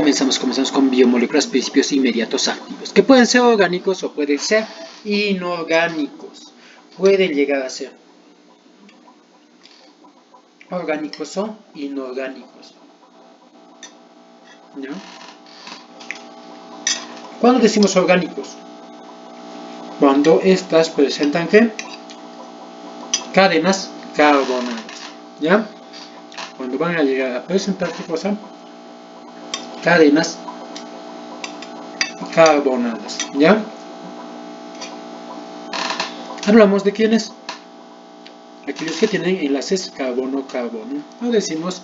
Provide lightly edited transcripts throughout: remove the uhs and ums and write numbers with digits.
Comenzamos con biomoléculas, principios inmediatos activos, que pueden ser orgánicos o pueden ser inorgánicos. Pueden llegar a ser orgánicos o inorgánicos. ¿No? ¿Cuándo decimos orgánicos? Cuando estas presentan ¿qué? Cadenas carbonadas. ¿Ya? Cuando van a llegar a presentar ¿qué cosa? Cadenas carbonadas. ¿Ya? Hablamos de quiénes. Aquellos que tienen enlaces carbono-carbono. O decimos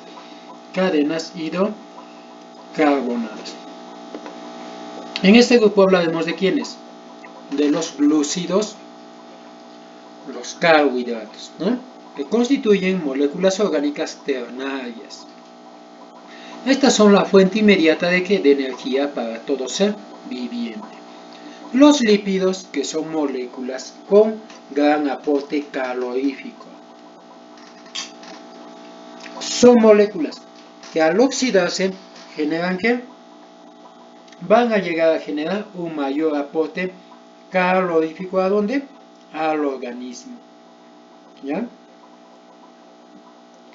cadenas hidrocarbonadas. En este grupo hablaremos de quiénes. De los glúcidos, los carbohidratos, ¿no? Que constituyen moléculas orgánicas ternarias. Estas son la fuente inmediata de energía para todo ser viviente. Los lípidos, que son moléculas con gran aporte calorífico. Son moléculas que al oxidarse generan ¿qué? Van a llegar a generar un mayor aporte calorífico ¿a dónde? Al organismo. ¿Ya?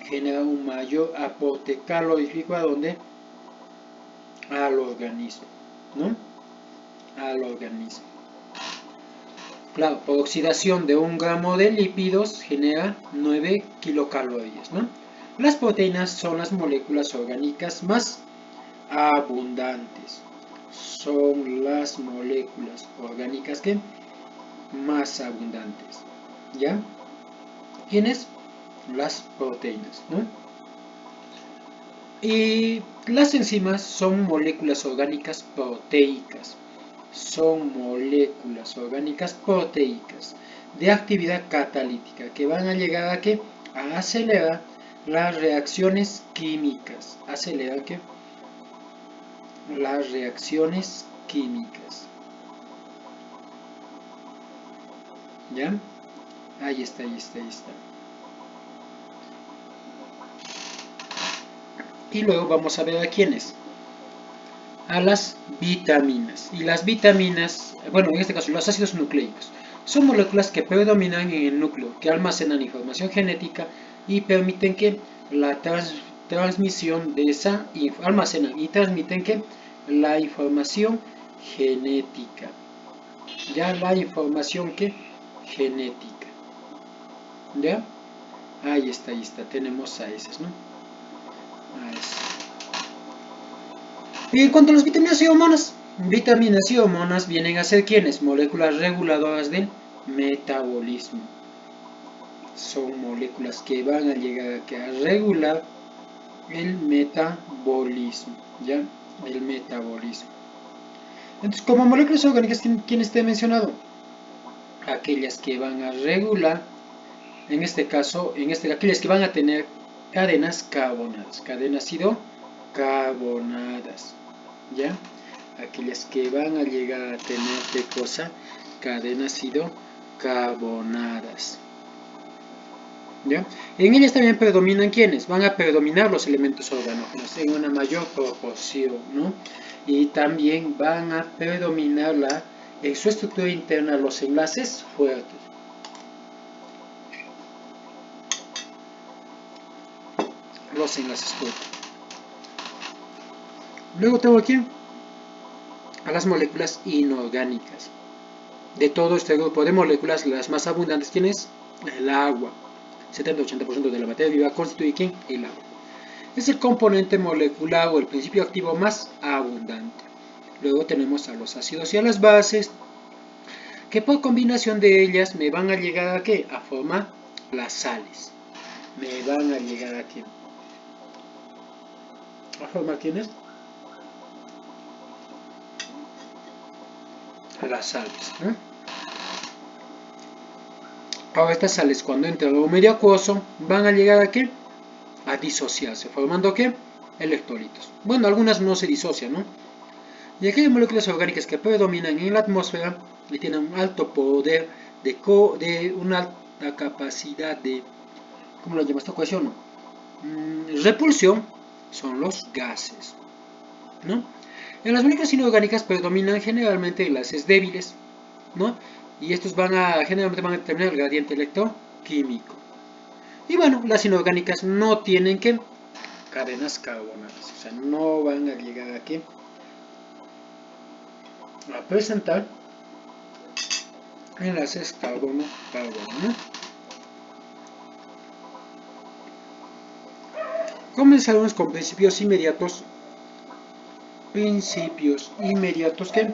Genera un mayor aporte calorífico ¿a dónde? Al organismo, ¿no? Al organismo. Claro, por oxidación de 1 gramo de lípidos genera 9 kilocalorías, ¿no? Las proteínas son las moléculas orgánicas más abundantes. Son las moléculas orgánicas que más abundantes. ¿Ya? ¿Quiénes? Las proteínas, ¿no? Y las enzimas son moléculas orgánicas proteicas. Son moléculas orgánicas proteicas de actividad catalítica que van a llegar a ¿qué? A acelerar las reacciones químicas. Acelerar ¿qué? Las reacciones químicas. ¿Ya? Ahí está. Y luego vamos a ver a quiénes. A las vitaminas. Y las vitaminas, bueno, en este caso los ácidos nucleicos, son moléculas que predominan en el núcleo, que almacenan información genética y permiten que la transmisión de esa, almacenan y transmiten que la información genética. Ya la información que genética. ¿Ya? Ahí está, tenemos a esas, ¿no? A esas. Y en cuanto a las vitaminas y hormonas vienen a ser ¿quiénes? Moléculas reguladoras del metabolismo. Son moléculas que van a llegar a regular el metabolismo, ¿ya? El metabolismo. Entonces, como moléculas orgánicas, ¿quiénes te he mencionado? Aquellas que van a regular, en este caso, aquellas que van a tener cadenas carbonadas, cadenas hidrocarbonadas, ¿ya? Aquellas que van a llegar a tener ¿qué cosa? Cadenas hidrocarbonadas, ¿ya? En ellas también predominan ¿quiénes? Van a predominar los elementos organógenos en una mayor proporción, ¿no? Y también van a predominar en su estructura interna los enlaces fuertes. Los enlaces fuertes. Luego tengo aquí a las moléculas inorgánicas. De todo este grupo de moléculas, las más abundantes, ¿quién es? El agua. 70-80% de la materia viva constituye ¿quién? El agua. Es el componente molecular o el principio activo más abundante. Luego tenemos a los ácidos y a las bases, que por combinación de ellas me van a llegar a ¿qué? A formar las sales. Me van a llegar a ¿qué? ¿A formar quiénes? Las sales, ¿no? Ahora estas sales cuando entran a un medio acuoso van a llegar a ¿qué? A disociarse, formando ¿qué? Electrolitos. Bueno, algunas no se disocian, ¿no? Y aquellas moléculas orgánicas que predominan en la atmósfera y tienen un alto poder de una alta capacidad de, ¿cómo lo llama esta ecuación? Repulsión, son los gases, ¿no? En las moléculas inorgánicas predominan generalmente enlaces débiles, ¿no? Y estos generalmente van a determinar el gradiente electroquímico. Y bueno, las inorgánicas no tienen que cadenas carbonadas, o sea, no van a llegar aquí a presentar enlaces carbono-carbono. Comenzaremos con principios inmediatos que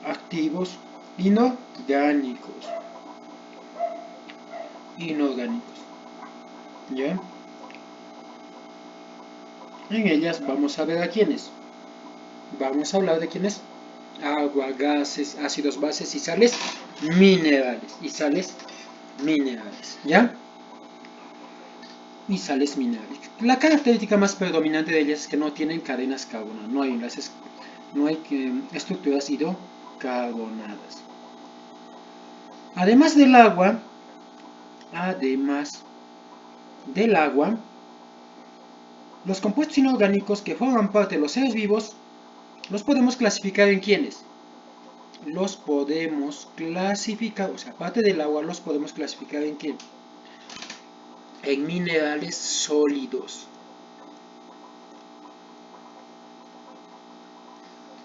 activos inorgánicos. ¿Ya? En ellas vamos a ver a quiénes. Vamos a hablar de quiénes: agua, gases, ácidos, bases y sales minerales. ¿Ya? Y sales minerales. La característica más predominante de ellas es que no tienen cadenas carbonadas, no hay enlaces, no hay estructuras hidrocarbonadas. Además del agua, los compuestos inorgánicos que forman parte de los seres vivos los podemos clasificar en ¿quiénes? Los podemos clasificar, o sea, aparte del agua, los podemos clasificar en ¿quién? En minerales sólidos.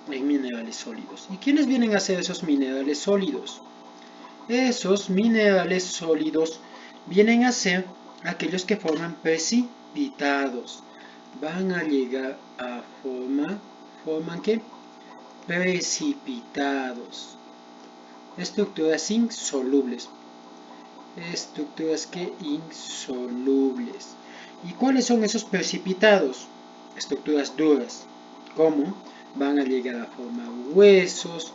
En minerales sólidos. ¿Y quiénes vienen a ser esos minerales sólidos? Esos minerales sólidos vienen a ser aquellos que forman precipitados. Van a llegar a forman ¿qué? Precipitados. Estructuras insolubles. Insolubles. ¿Y cuáles son esos precipitados? Estructuras duras. ¿Cómo? Van a llegar a formar huesos,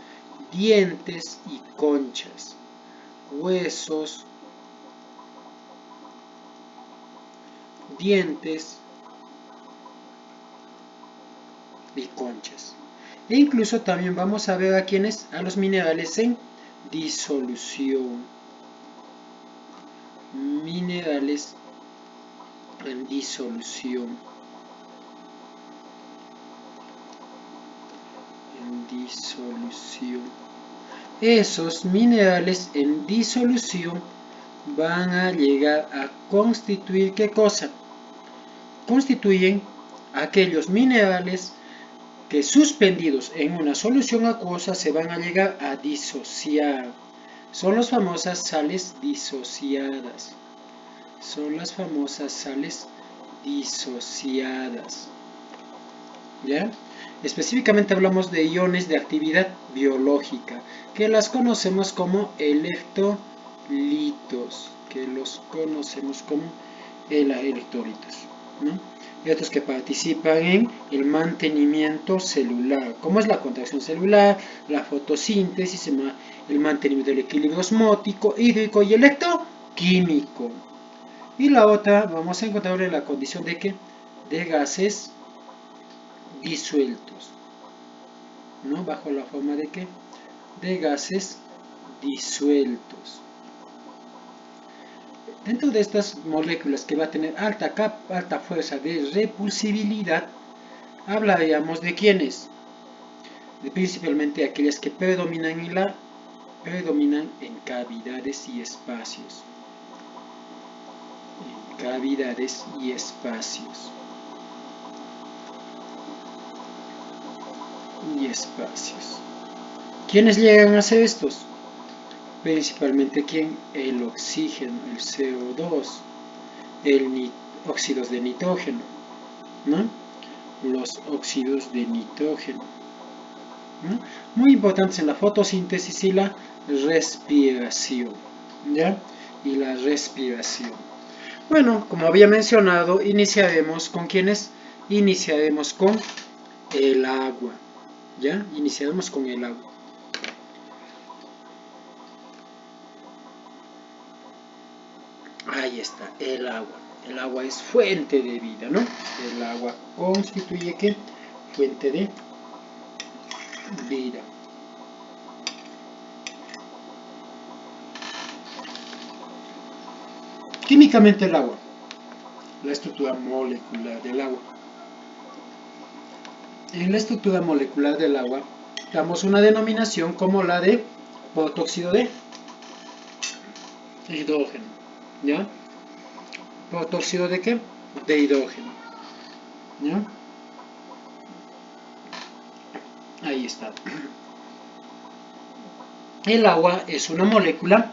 dientes y conchas. Huesos, dientes y conchas. E incluso también vamos a ver a los minerales en disolución. Minerales en disolución. Esos minerales en disolución van a llegar a constituir ¿qué cosa? Constituyen aquellos minerales que suspendidos en una solución acuosa se van a llegar a disociar. Son las famosas sales disociadas. ¿Ya? Específicamente hablamos de iones de actividad biológica, que las conocemos como electrolitos, ¿no? Y otros que participan en el mantenimiento celular, como es la contracción celular, la fotosíntesis, el mantenimiento del equilibrio osmótico, hídrico y electroquímico. Y la otra vamos a encontrar en la condición de que de gases disueltos, ¿no? Bajo la forma de que de gases disueltos. Dentro de estas moléculas que va a tener alta fuerza de repulsibilidad, hablaríamos de quiénes, principalmente aquellas que predominan en cavidades y espacios. ¿Quiénes llegan a ser estos? Principalmente el oxígeno, el CO2, óxidos de nitrógeno, ¿no? Los óxidos de nitrógeno, ¿no? Muy importantes en la fotosíntesis y la respiración, ¿ya? Bueno, como había mencionado, iniciaremos con ¿quiénes? Iniciaremos con el agua, ¿ya? Iniciaremos con el agua. Ahí está, el agua. El agua es fuente de vida, ¿no? El agua constituye ¿qué? Fuente de vida. Químicamente el agua. La estructura molecular del agua. en la estructura molecular del agua damos una denominación como la de protóxido de hidrógeno, ¿ya? ¿Protóxido de qué? De hidrógeno, ¿ya? Ahí está. El agua es una molécula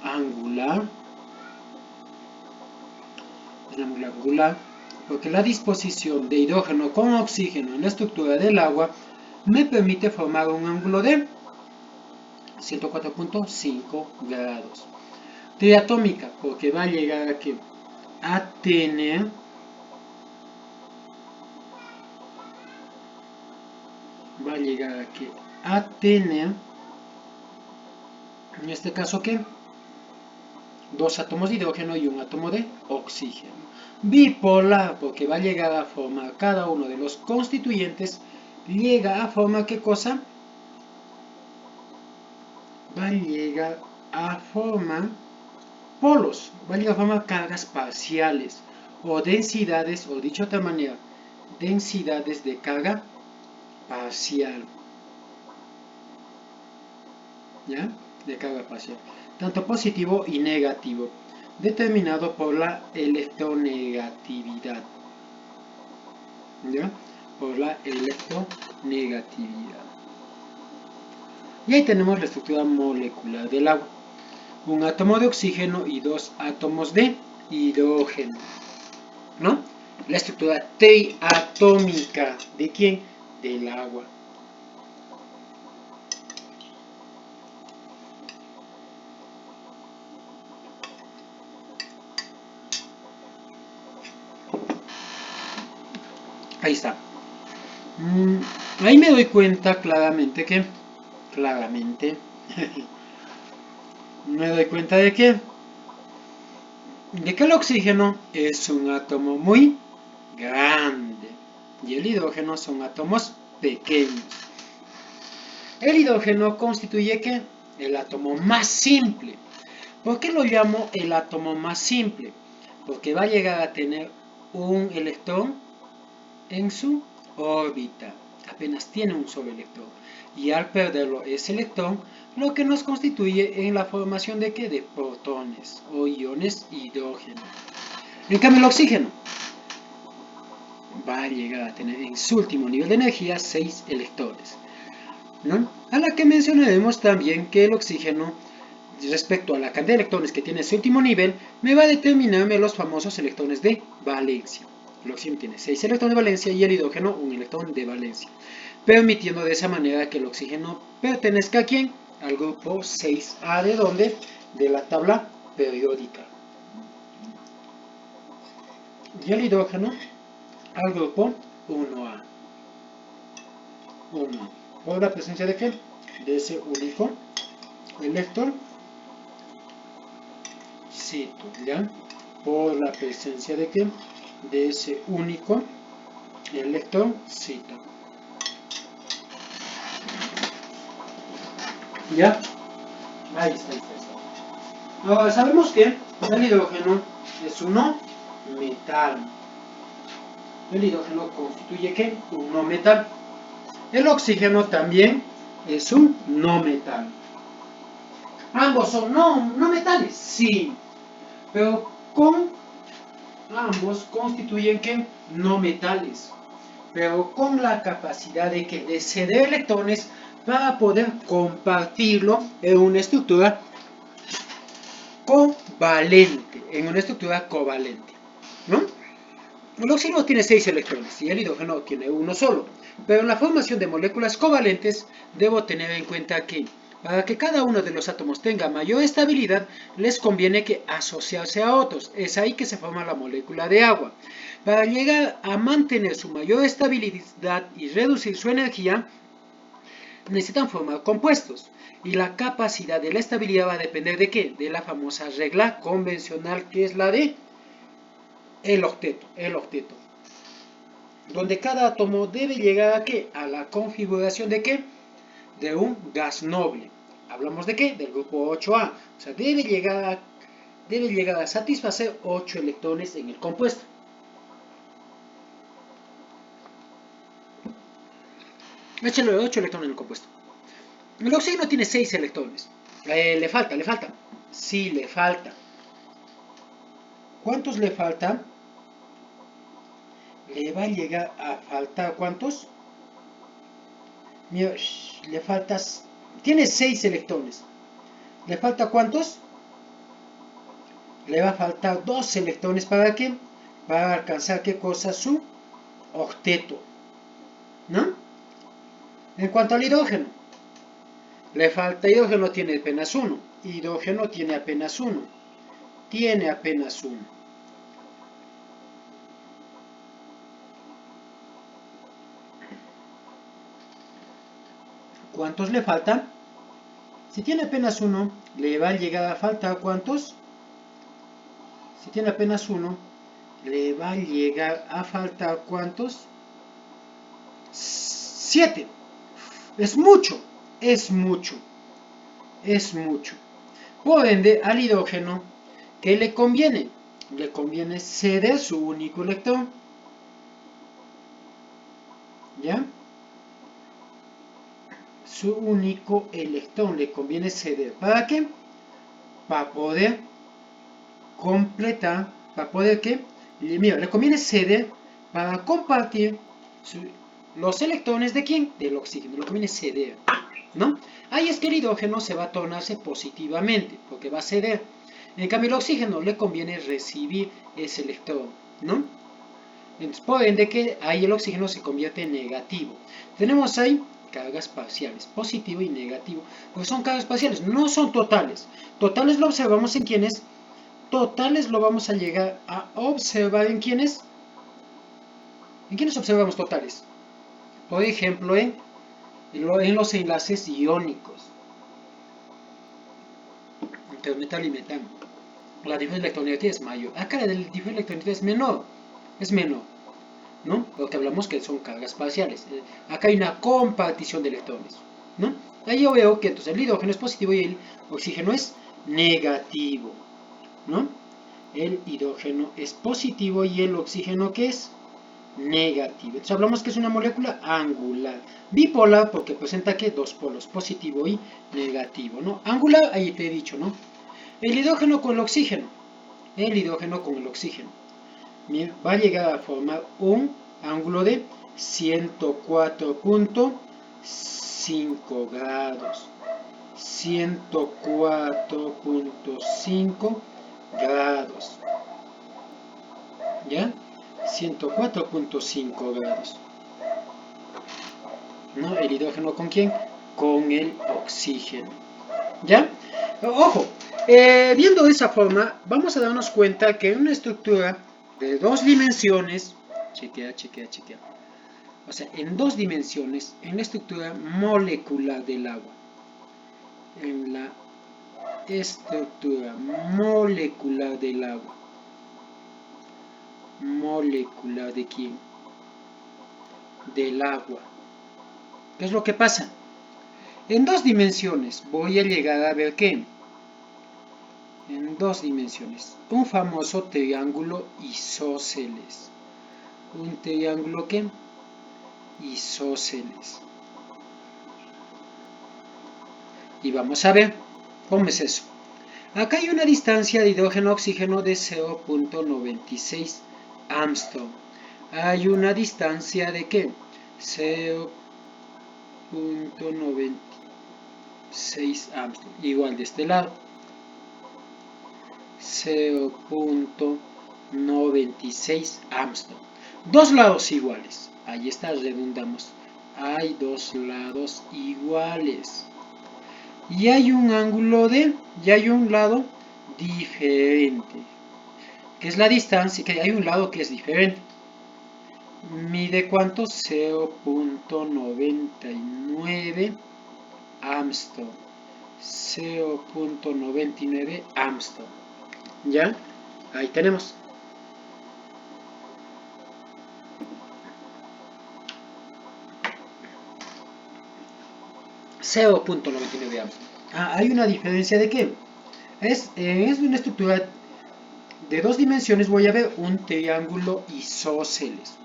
angular, porque la disposición de hidrógeno con oxígeno en la estructura del agua me permite formar un ángulo de 104.5 grados. Triatómica, porque va a llegar aquí a tener en este caso ¿qué? 2 átomos de hidrógeno y un átomo de oxígeno. Bipolar, porque va a llegar a formar cada uno de los constituyentes, llega a formar ¿qué cosa? Va a llegar a formar polos, va a llegar a formar cargas parciales o densidades, o dicho de otra manera, densidades de carga parcial. ¿Ya? De carga parcial. Tanto positivo y negativo, determinado por la electronegatividad. ¿Ya? Por la electronegatividad. Y ahí tenemos la estructura molecular del agua. Un átomo de oxígeno y 2 átomos de hidrógeno, ¿no? La estructura triatómica, ¿de quién? Del agua. Ahí está. Ahí me doy cuenta claramente me doy cuenta de que el oxígeno es un átomo muy grande y el hidrógeno son átomos pequeños. El hidrógeno constituye ¿qué? El átomo más simple. ¿Por qué lo llamo el átomo más simple? Porque va a llegar a tener un electrón en su órbita. Apenas tiene un solo electrón. Y al perderlo ese electrón, lo que nos constituye en la formación de ¿qué? De protones o iones hidrógeno. En cambio el oxígeno va a llegar a tener en su último nivel de energía 6 electrones, ¿no? A la que mencionaremos también que el oxígeno, respecto a la cantidad de electrones que tiene en su último nivel, me va a determinarme los famosos electrones de valencia. El oxígeno tiene 6 electrones de valencia y el hidrógeno un electrón de valencia, permitiendo de esa manera que el oxígeno pertenezca ¿a quién? Al grupo 6A, ¿de dónde? De la tabla periódica. Y el hidrógeno al grupo 1A. 1. ¿Por la presencia de qué? De ese único electroncito, ¿ya? Por la presencia de qué? De ese único electroncito. ¿Ya? Ahí está. Ahora sabemos que el hidrógeno es un no metal. El hidrógeno constituye ¿qué? Un no metal. El oxígeno también es un no metal. ¿Ambos son no metales? Sí. Pero ambos constituyen ¿qué? No metales. Pero con la capacidad de que de ceder electrones para poder compartirlo en una estructura covalente, ¿no? El oxígeno tiene 6 electrones y el hidrógeno tiene uno solo, pero en la formación de moléculas covalentes debo tener en cuenta que para que cada uno de los átomos tenga mayor estabilidad, les conviene que asociarse a otros. Es ahí que se forma la molécula de agua. Para llegar a mantener su mayor estabilidad y reducir su energía, necesitan formar compuestos. Y la capacidad de la estabilidad va a depender ¿de qué? De la famosa regla convencional, que es la de el octeto. Donde cada átomo debe llegar ¿a qué? A la configuración ¿de qué? De un gas noble. ¿Hablamos de qué? Del grupo 8A. O sea, debe llegar a satisfacer 8 electrones en el compuesto. Échale 8 electrones en el compuesto. El oxígeno tiene 6 electrones. Le falta. Sí, le falta. ¿Cuántos le falta? Le va a llegar a faltar, ¿cuántos? Mira, le faltas. Tiene 6 electrones. ¿Le falta cuántos? Le va a faltar 2 electrones. ¿Para qué? Para alcanzar, ¿qué cosa? Su octeto. ¿No? En cuanto al hidrógeno, le falta hidrógeno, tiene apenas 1. Hidrógeno tiene apenas 1. Tiene apenas 1. ¿Cuántos le faltan? Si tiene apenas 1, le va a llegar a faltar ¿cuántos? Si tiene apenas 1, le va a llegar a faltar ¿cuántos? 7. Es mucho, es mucho, es mucho. Por ende, al hidrógeno, ¿qué le conviene? Le conviene ceder su único electrón. ¿Ya? Su único electrón le conviene ceder. ¿Para qué? Para poder completar, para poder que, mira, le conviene ceder para compartir los electrones de quién? Del oxígeno, le conviene ceder, ¿no? Ahí es que el hidrógeno se va a tornarse positivamente, porque va a ceder. En cambio, el oxígeno le conviene recibir ese electrón, ¿no? Entonces, por ende que ahí el oxígeno se convierte en negativo. Tenemos ahí cargas parciales, positivo y negativo, porque son cargas parciales, no son totales. Totales lo observamos en quienes, totales lo vamos a llegar a observar en quienes, ¿en quiénes observamos totales? Por ejemplo, en los enlaces iónicos entre metal y metano. La diferencia de electronegatividad es mayor. Acá la diferencia de electronegatividad es menor, ¿no? Lo que hablamos que son cargas parciales. Acá hay una compartición de electrones, ¿no? Ahí yo veo que entonces el hidrógeno es positivo y el oxígeno es negativo, ¿no? El hidrógeno es positivo y el oxígeno, ¿qué es? Negativo. Entonces hablamos que es una molécula angular. Bipolar porque presenta que dos polos, positivo y negativo, ¿no? Angular, ahí te he dicho, ¿no? El hidrógeno con el oxígeno. El hidrógeno con el oxígeno. Bien, va a llegar a formar un ángulo de 104.5 grados. 104.5 grados. ¿Ya? 104.5 grados. ¿No? ¿El hidrógeno con quién? Con el oxígeno. ¿Ya? Ojo, viendo de esa forma, vamos a darnos cuenta que en una estructura de 2 dimensiones, chequea. O sea, en 2 dimensiones, en la estructura molecular del agua. En la estructura molecular del agua. ¿Molecular de quién? Del agua. ¿Qué es lo que pasa? En 2 dimensiones voy a llegar a ver qué. En 2 dimensiones. Un famoso triángulo isósceles. Un triángulo ¿qué? Isósceles. Y vamos a ver cómo es eso. Acá hay una distancia de hidrógeno-oxígeno de 0.96 Armstrong. Hay una distancia de ¿qué? 0.96 Armstrong. Igual de este lado. 0.96 Armstrong. Dos lados iguales. Ahí está, redundamos. Hay dos lados iguales. Y hay un ángulo de, y hay un lado diferente. ¿Qué es la distancia? Que hay un lado que es diferente. Mide ¿cuánto? 0.99 Armstrong. 0.99 Armstrong. ¿Ya? Ahí tenemos. .99 Armstrong. Hay una diferencia de qué? Es una estructura de 2 dimensiones. Voy a ver un triángulo isósceles.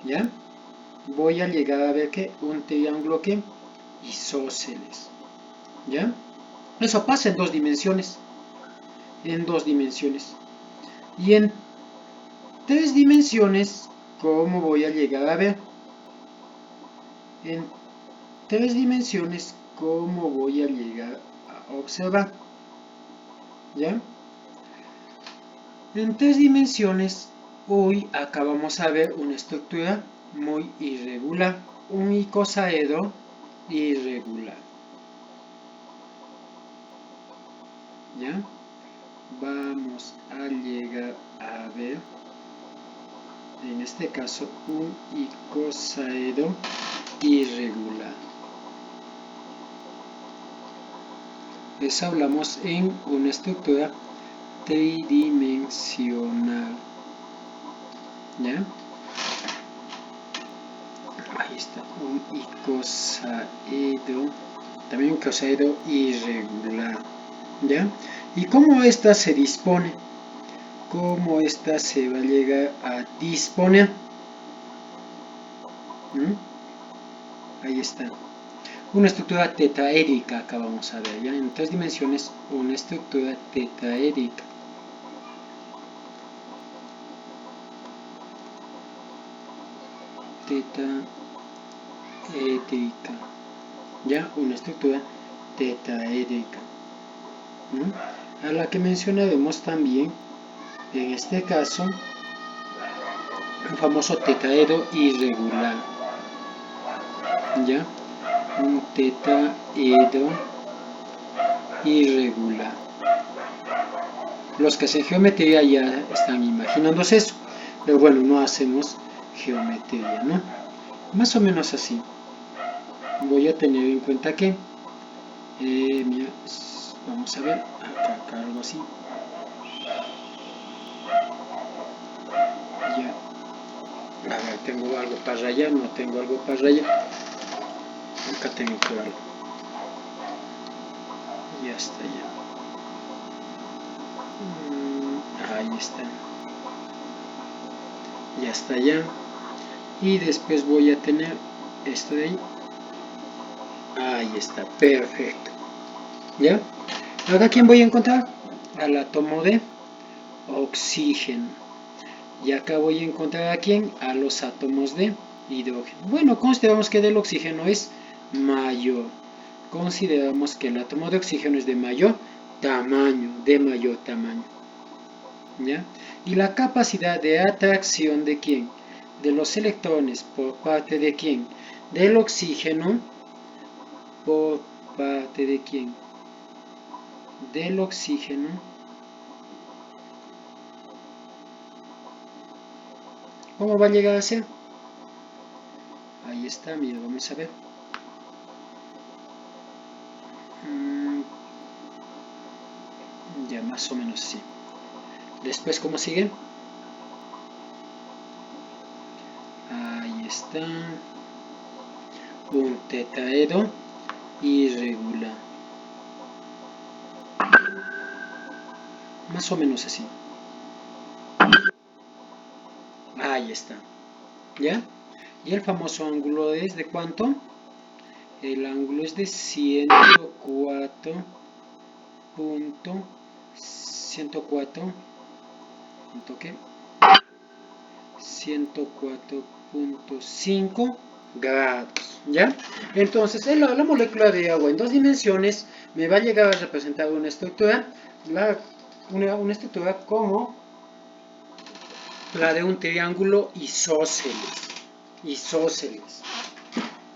¿Ya? voy a llegar a ver que un triángulo que isósceles, ¿ya? Eso pasa en dos dimensiones, y en tres dimensiones, ¿cómo voy a llegar a ver? En tres dimensiones, ¿cómo voy a llegar a observar? ¿Ya? En tres dimensiones, hoy acá vamos a ver una estructura muy irregular, un icosaedro irregular. ¿Ya? Vamos a llegar a ver, en este caso, un icosaedro irregular. Les hablamos en una estructura tridimensional. ¿Ya? Ahí está, un icosaedro, también un icosaedro irregular. ¿Ya? ¿Y cómo esta se dispone? ¿Cómo esta se va a llegar a disponer? Ahí está. Una estructura tetraédrica, acá vamos a ver, ya en tres dimensiones, una estructura tetraédrica. Tetraédrica, ya una estructura tetraédrica. A la que mencionaremos también, en este caso, un famoso tetraedro irregular, ya, un tetraedro irregular. Los que hacen geometría ya están imaginándose eso, pero bueno, no hacemos geometría, ¿no? Más o menos así. Voy a tener en cuenta que, mira, vamos a ver, acá algo así. Ya. A ver, tengo algo para rayar, no tengo algo para rayar. Acá tengo que algo. Ya está, ya. Ahí está. Ya está, ya. Y después voy a tener esto de ahí. Ahí está, perfecto. ¿Ya? Acá, ¿quién voy a encontrar? Al átomo de oxígeno. Y acá voy a encontrar a quién? A los átomos de hidrógeno. Bueno, consideramos que del oxígeno es mayor. Consideramos que el átomo de oxígeno es de mayor tamaño. ¿Ya? Y la capacidad de atracción de quién? De los electrones por parte de quién? Del oxígeno por parte de quién? Del oxígeno ¿cómo va a llegar a ser? Ahí está, mira, vamos a ver. Ya más o menos así. Después, ¿cómo sigue? Ahí está. Un tetraedro irregular. Más o menos así. Ahí está. ¿Ya? Y el famoso ángulo es de ¿cuánto? El ángulo es de 104.5 grados, ¿ya? Entonces, la molécula de agua en dos dimensiones me va a llegar a representar una estructura, una estructura como la de un triángulo isósceles.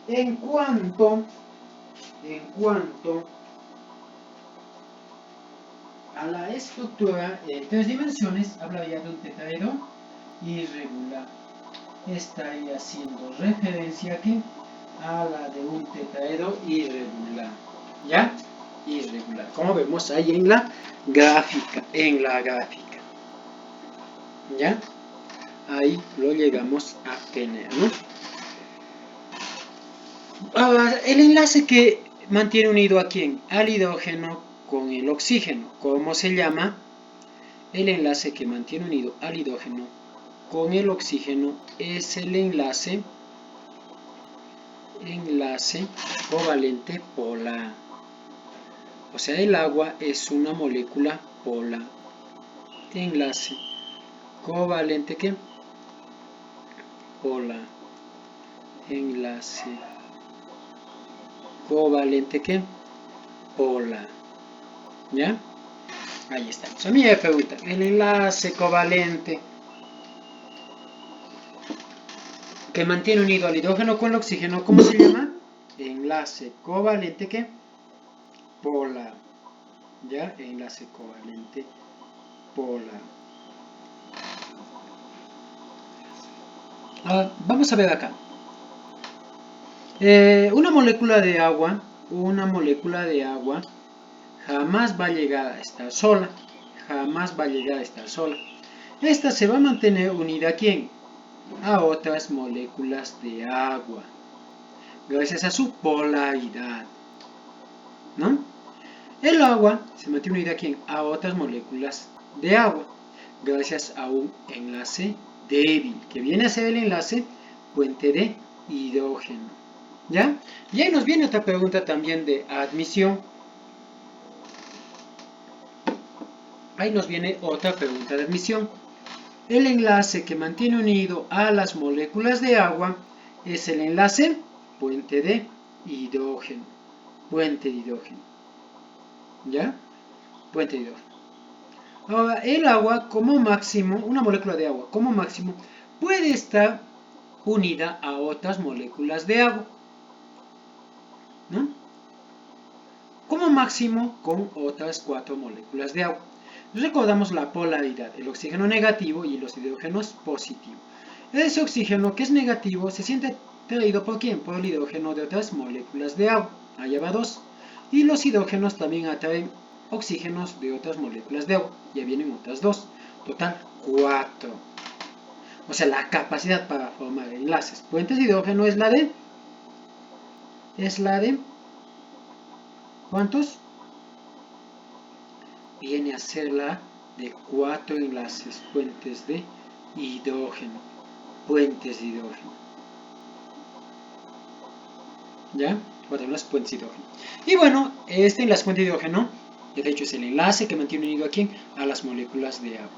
En cuanto a la estructura en tres dimensiones, hablaría de un tetraedro irregular. Estaría haciendo referencia aquí a la de un tetraedro irregular. ¿Ya? Irregular. Como vemos ahí en la gráfica. ¿Ya? Ahí lo llegamos a tener, ¿no? Ahora, el enlace que mantiene unido a quién? Al hidrógeno con el oxígeno. ¿Cómo se llama? El enlace que mantiene unido al hidrógeno con el oxígeno es el enlace enlace covalente polar. O sea, el agua es una molécula polar. Enlace covalente ¿qué? Polar. Enlace covalente ¿qué? Polar. ¿Ya? Ahí está. A mí me pregunta, el enlace covalente que mantiene unido al hidrógeno con el oxígeno, ¿cómo se llama? Enlace covalente ¿qué? Polar. ¿Ya? Enlace covalente polar. Vamos a ver acá. Una molécula de agua jamás va a llegar a estar sola. Jamás va a llegar a estar sola. Esta se va a mantener unida ¿a quién? A otras moléculas de agua, gracias a su polaridad, ¿no? El agua se mantiene unida ¿a quién? A otras moléculas de agua, gracias a un enlace débil, que viene a ser el enlace puente de hidrógeno, ¿ya? Y ahí nos viene otra pregunta también de admisión. Ahí nos viene otra pregunta de admisión. El enlace que mantiene unido a las moléculas de agua es el enlace puente de hidrógeno. Puente de hidrógeno. ¿Ya? Puente de hidrógeno. Ahora, el agua como máximo, una molécula de agua como máximo, puede estar unida a otras moléculas de agua, ¿no? Como máximo con otras 4 moléculas de agua. Recordamos la polaridad, el oxígeno negativo y los hidrógenos positivos. Ese oxígeno que es negativo se siente atraído ¿por quién? Por el hidrógeno de otras moléculas de agua. Allá va 2. Y los hidrógenos también atraen oxígenos de otras moléculas de agua. Ya vienen otras 2. Total 4. O sea, la capacidad para formar enlaces puentes de hidrógeno es la de... ¿cuántos? Viene a ser la de 4 enlaces puentes de hidrógeno. Puentes de hidrógeno. ¿Ya? 4 enlaces puentes de hidrógeno. Y bueno, este enlace puente de hidrógeno, de hecho, es el enlace que mantiene unido ¿a quién? A las moléculas de agua.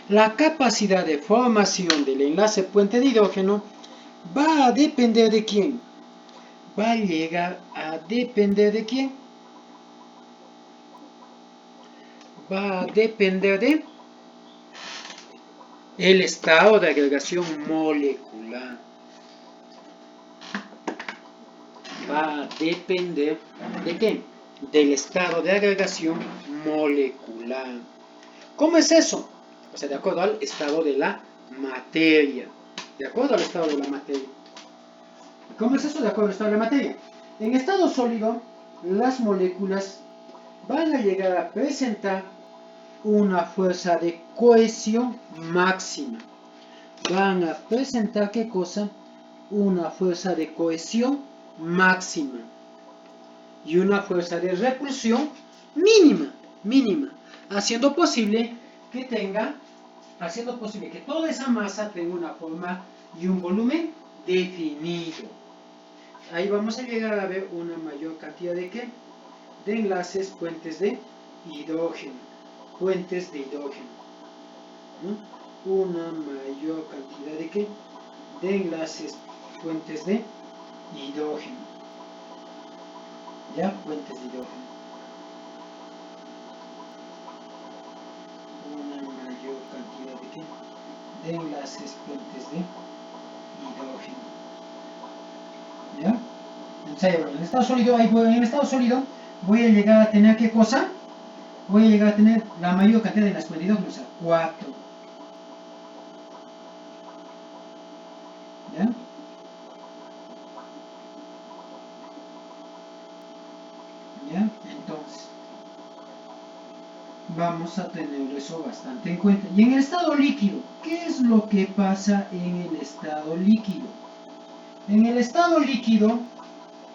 La capacidad de formación del enlace puente de hidrógeno va a depender de quién. Va a llegar a depender de quién. Va a depender de el estado de agregación molecular. Va a depender de qué? Del estado de agregación molecular. ¿Cómo es eso? O sea, de acuerdo al estado de la materia. De acuerdo al estado de la materia. ¿Cómo es eso? De acuerdo al estado de la materia. En estado sólido, las moléculas van a llegar a presentar una fuerza de cohesión máxima. Van a presentar, ¿qué cosa? Una fuerza de cohesión máxima. Y una fuerza de repulsión mínima. Haciendo posible que toda esa masa tenga una forma y un volumen definido. Ahí vamos a llegar a ver una mayor cantidad de ¿qué? De enlaces puentes de hidrógeno. Puentes de hidrógeno, ¿no? Una mayor cantidad de ¿qué? De enlaces puentes de hidrógeno. ¿Ya? Puentes de hidrógeno. Una mayor cantidad de ¿qué? De enlaces puentes de hidrógeno. ¿Ya? Entonces, en el estado sólido voy a llegar a tener ¿qué cosa? Voy a llegar a tener la mayor cantidad de enlaces puentes de hidrógeno, o sea, 4. ¿Ya? ¿Ya? Entonces, vamos a tener eso bastante en cuenta. Y en el estado líquido, ¿qué es lo que pasa en el estado líquido? En el estado líquido,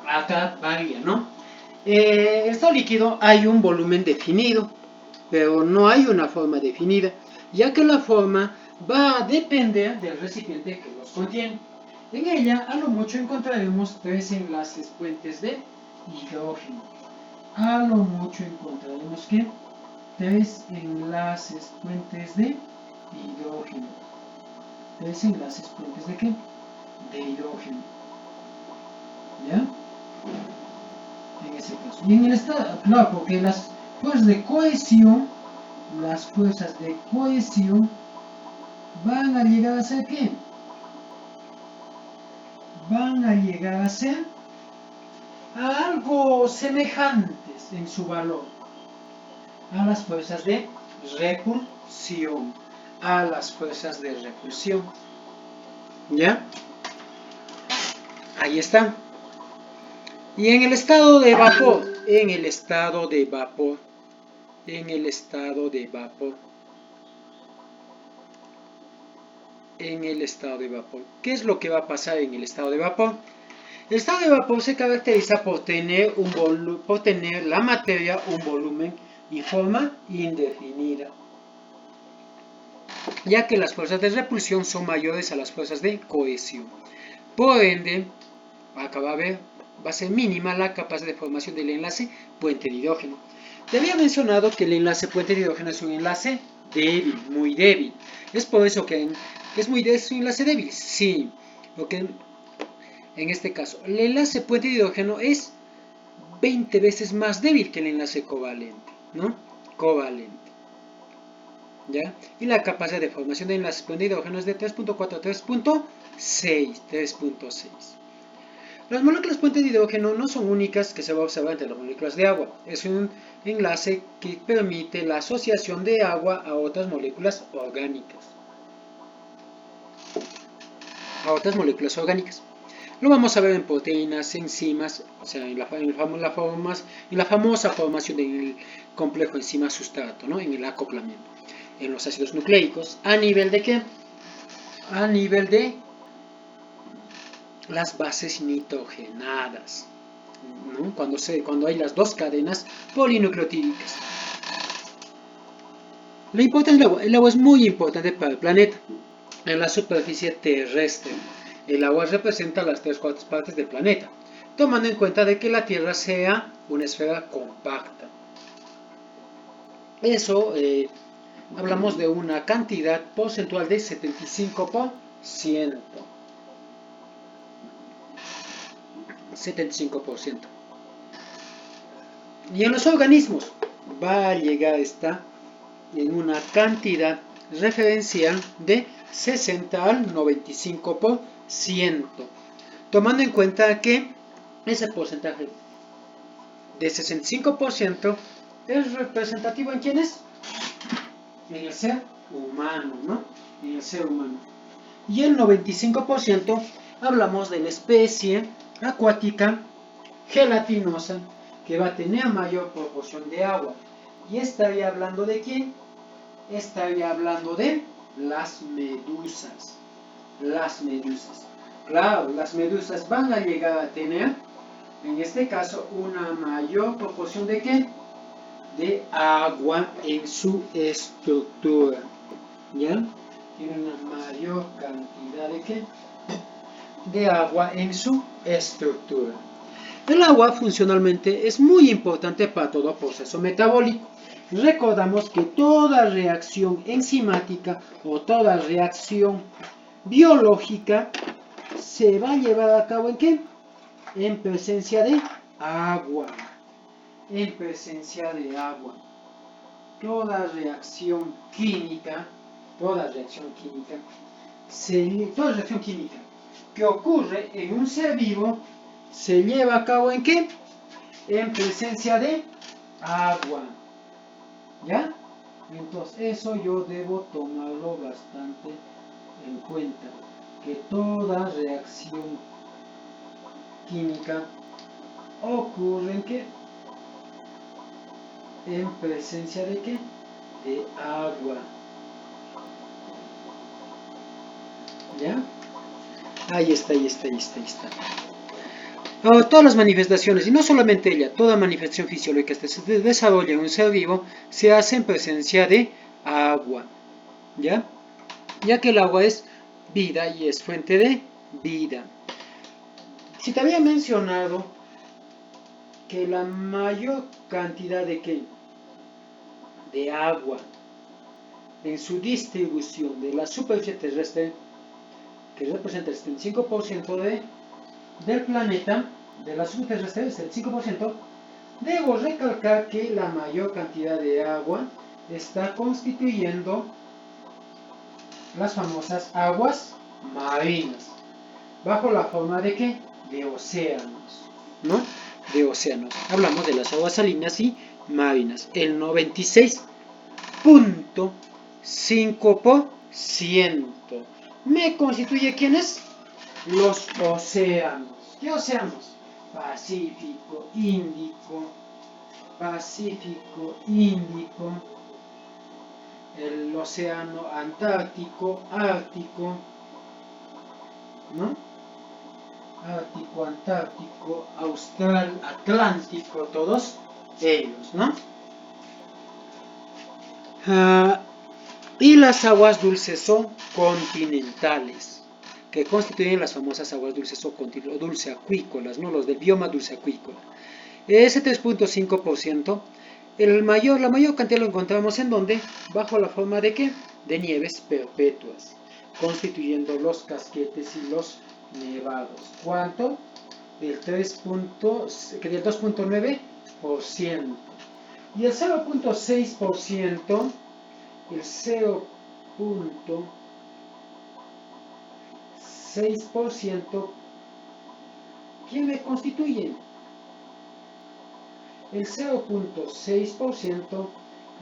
acá varía, ¿no? En el estado líquido hay un volumen definido, pero no hay una forma definida, ya que la forma va a depender del recipiente que los contiene. En ella, a lo mucho encontraremos 3 enlaces puentes de hidrógeno. A lo mucho encontraremos que 3 enlaces puentes de hidrógeno. 3 enlaces puentes de ¿qué? De hidrógeno. ¿Ya? En ese caso. Y en el estado, claro, porque las fuerzas de cohesión, van a llegar a ser ¿qué? Van a llegar a ser algo semejantes en su valor a las fuerzas de repulsión. A las fuerzas de repulsión. ¿Ya? Ahí está. Y en el estado de vapor, ¿qué es lo que va a pasar en el estado de vapor? El estado de vapor se caracteriza por tener la materia un volumen y forma indefinida, ya que las fuerzas de repulsión son mayores a las fuerzas de cohesión. Por ende, acá va a ser mínima la capacidad de formación del enlace puente de hidrógeno. Te había mencionado que el enlace puente de hidrógeno es un enlace débil, muy débil. Es por eso que es un enlace débil. Sí, porque en este caso, el enlace puente de hidrógeno es 20 veces más débil que el enlace covalente, ¿no? Covalente. ¿Ya? Y la capacidad de formación de enlaces puente de hidrógeno es de 3.4 a 3.6. Las moléculas puente de hidrógeno no son únicas que se va a observar entre las moléculas de agua. Es un enlace que permite la asociación de agua a otras moléculas orgánicas. Lo vamos a ver en proteínas, enzimas, o sea, en la famosa formación del complejo enzima-sustrato, ¿no? En el acoplamiento. En los ácidos nucleicos, ¿a nivel de qué? A nivel de las bases nitrogenadas, ¿no? Cuando hay las dos cadenas polinucleotídicas. La importancia del agua. El agua es muy importante para el planeta. En la superficie terrestre, el agua representa las 3/4 partes del planeta, tomando en cuenta de que la Tierra sea una esfera compacta. Eso, hablamos de una cantidad porcentual de 75%. 75%. Y en los organismos va a llegar a estar en una cantidad referencial de 60 al 95%, tomando en cuenta que ese porcentaje de 65% es representativo en quiénes? En el ser humano, ¿no? En el ser humano. Y el 95% hablamos de la especie acuática gelatinosa que va a tener mayor proporción de agua. ¿Y estaría hablando de quién? Estaría hablando de las medusas. Las medusas. Claro, las medusas van a llegar a tener, en este caso, una mayor proporción de ¿qué? De agua en su estructura. ¿Ya? Tiene una mayor cantidad de ¿qué? De agua en su estructura. El agua funcionalmente es muy importante para todo proceso metabólico. Recordamos que toda reacción enzimática o toda reacción biológica se va a llevar a cabo ¿en qué? En presencia de agua. En presencia de agua. Toda reacción química que ocurre en un ser vivo se lleva a cabo ¿en qué? En presencia de agua. ¿Ya? Entonces eso yo debo tomarlo bastante en cuenta, que toda reacción química ocurre ¿en qué? En presencia de ¿qué? De agua. ¿Ya? Ahí está. Ahora, todas las manifestaciones, y no solamente ella, toda manifestación fisiológica que se desarrolla en un ser vivo, se hace en presencia de agua. ¿Ya? Ya que el agua es vida y es fuente de vida. Si te había mencionado que la mayor cantidad de agua en su distribución de la superficie terrestre, que representa el 75% del planeta, de la superficie terrestre, es el 5%, debo recalcar que la mayor cantidad de agua está constituyendo las famosas aguas marinas, bajo la forma de ¿qué? De océanos, ¿no? De océanos. Hablamos de las aguas salinas y marinas. El 96.5% me constituye ¿quiénes? Los océanos. ¿Qué océanos? Pacífico, Índico, el océano Antártico, Ártico, ¿no? Ártico, Antártico, Austral, Atlántico, todos ellos, ¿no? Y las aguas dulces o continentales, que constituyen las famosas aguas dulces o dulce acuícolas, ¿no? Los del bioma dulce acuícola. Ese 3.5%, la mayor cantidad lo encontramos en donde, bajo la forma de ¿qué? De nieves perpetuas, constituyendo los casquetes y los nevados. ¿Cuánto? Del 2.9%. Y el 0.6%, el 0.6%, ¿quién me constituye? El 0.6%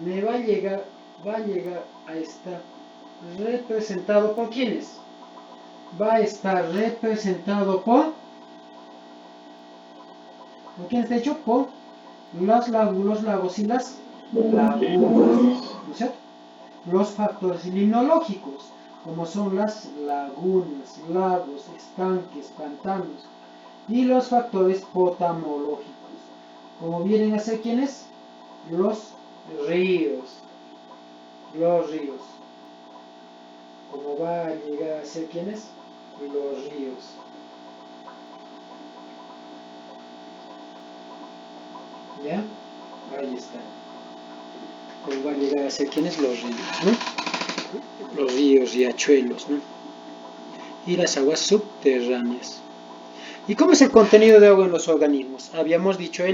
me va a llegar a estar representado por ¿quiénes? Va a estar representado por quiénes, de hecho, por los lagos y las lagunas, ¿no es cierto? Los factores limnológicos, como son las lagunas, lagos, estanques, pantanos, y los factores potamológicos, como vienen a ser ¿quiénes? Los ríos, como va a llegar a ser ¿quiénes? Los ríos. ¿Ya? Ahí está. Como va a llegar a ser ¿quiénes? Los ríos, ¿no? Los ríos, riachuelos, ¿no? Y las aguas subterráneas. ¿Y cómo es el contenido de agua en los organismos? Habíamos dicho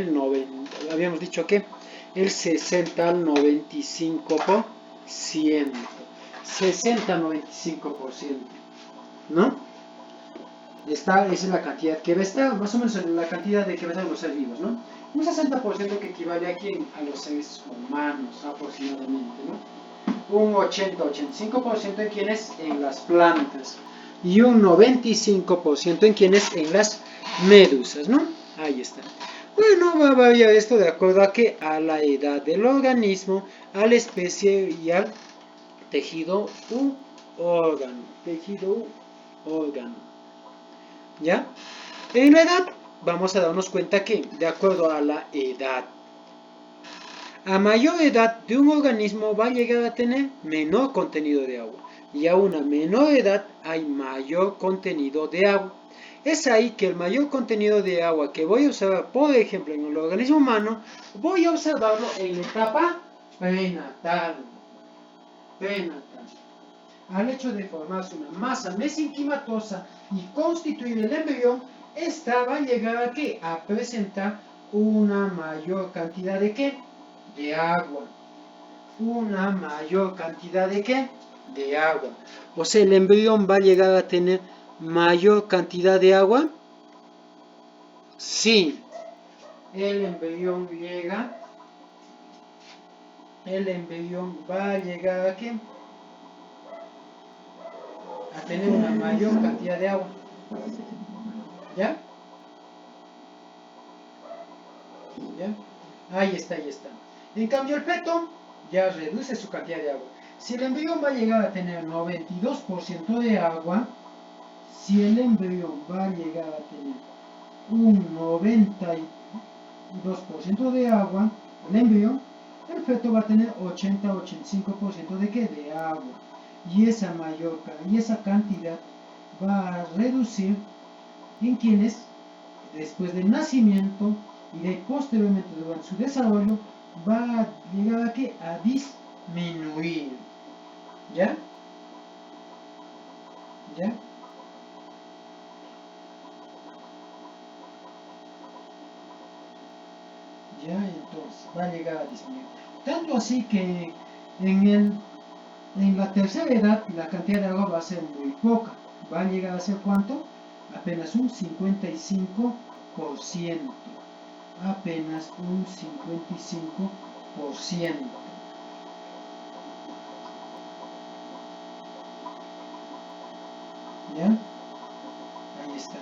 que el 60 al 95%. 60 al 95%. ¿No? Esa es la cantidad que va a estar, más o menos la cantidad de que va a estar en los seres vivos, ¿no? Un 60% que equivale a quién? A los seres humanos, aproximadamente, ¿no? Un 80-85% en quienes, en las plantas, y un 95% en quienes, en las medusas, ¿no? Ahí está. Bueno, va a variar esto de acuerdo a que a la edad del organismo, a la especie y al tejido u órgano. ¿Ya? En la edad vamos a darnos cuenta que, de acuerdo a la edad, a mayor edad de un organismo va a llegar a tener menor contenido de agua, y a una menor edad hay mayor contenido de agua. Es ahí que el mayor contenido de agua que voy a observar, por ejemplo, en el organismo humano, voy a observarlo en la etapa prenatal. Al hecho de formarse una masa mesenquimatosa y constituir el embrión, esta va a llegar a ¿qué? A presentar una mayor cantidad de ¿qué? De agua. Una mayor cantidad de ¿qué? De agua. O sea, el embrión va a llegar a tener mayor cantidad de agua. Sí. El embrión va a llegar a ¿qué? A tener una mayor cantidad de agua. ¿Ya? Ahí está. En cambio el feto ya reduce su cantidad de agua. Si el embrión va a llegar a tener 92% de agua, si el embrión va a llegar a tener un 92% de agua, el feto va a tener 80-85% de ¿qué? De agua. Y esa cantidad va a reducir en quienes, después del nacimiento y de posteriormente durante su desarrollo, va a llegar a ¿qué? A disminuir. ¿Ya? ¿Ya? ¿Ya? Entonces va a llegar a disminuir. Tanto así que en la tercera edad la cantidad de agua va a ser muy poca. Va a llegar a ser ¿cuánto? Apenas un 55%. Apenas un 55%. ¿Ya? Ahí está.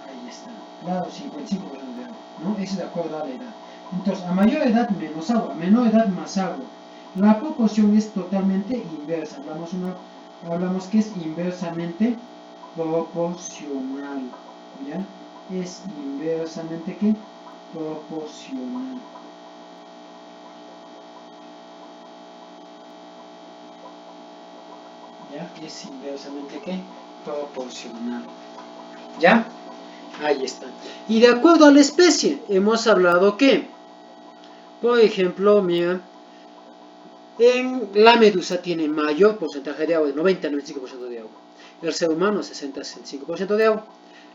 Ahí está. Claro, 55% de agua, ¿no? Eso es de acuerdo a la edad. Entonces, a mayor edad menos agua, a menor edad más agua. La proporción es totalmente inversa. Hablamos que es inversamente proporcional. ¿Ya? Es inversamente ¿qué? Proporcional. ¿Ya? Es inversamente ¿qué? Proporcional. ¿Ya? Ahí está. Y de acuerdo a la especie, hemos hablado que, por ejemplo, mira, en la medusa tiene mayor porcentaje de agua, de 90-95% de agua. El ser humano, 60-65% de agua.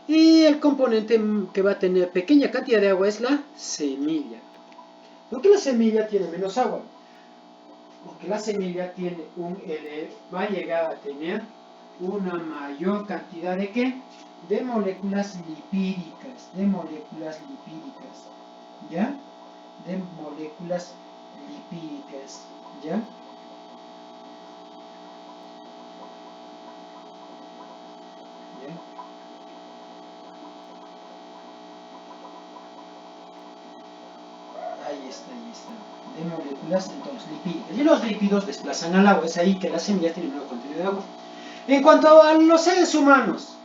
Y el componente que va a tener pequeña cantidad de agua es la semilla. ¿Por qué la semilla tiene menos agua? Porque la semilla tiene va a llegar a tener una mayor cantidad de ¿qué? De moléculas lipídicas, ¿ya? De moléculas lipídicas, ¿ya? ¿Ya? Ahí está, de moléculas entonces lipídicas. Y los lípidos desplazan al agua, es ahí que las semillas tienen un contenido de agua. En cuanto a los seres humanos,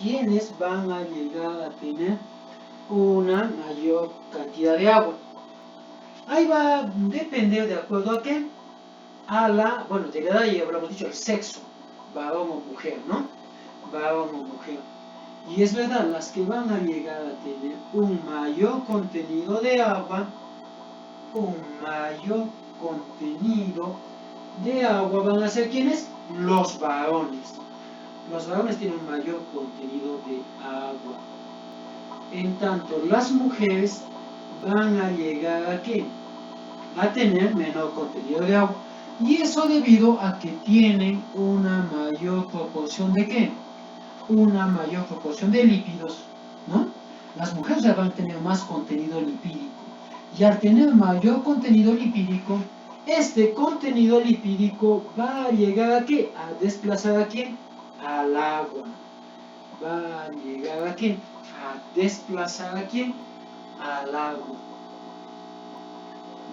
¿quiénes van a llegar a tener una mayor cantidad de agua? Ahí va a depender de acuerdo a qué, bueno, llegará y hablamos dicho el sexo, varón o mujer, ¿no? Varón o mujer. Y es verdad, las que van a llegar a tener un mayor contenido de agua, van a ser ¿quiénes? Los varones. Los varones tienen un mayor contenido de agua. En tanto, las mujeres van a llegar a ¿qué? A tener menor contenido de agua. Y eso debido a que tienen una mayor proporción de ¿qué? Una mayor proporción de lípidos, ¿no? Las mujeres van a tener más contenido lipídico. Y al tener mayor contenido lipídico, este contenido lipídico va a llegar a ¿qué? A desplazar a ¿quién? Al agua. Va a llegar a ¿quién? A desplazar a ¿quién? Al agua.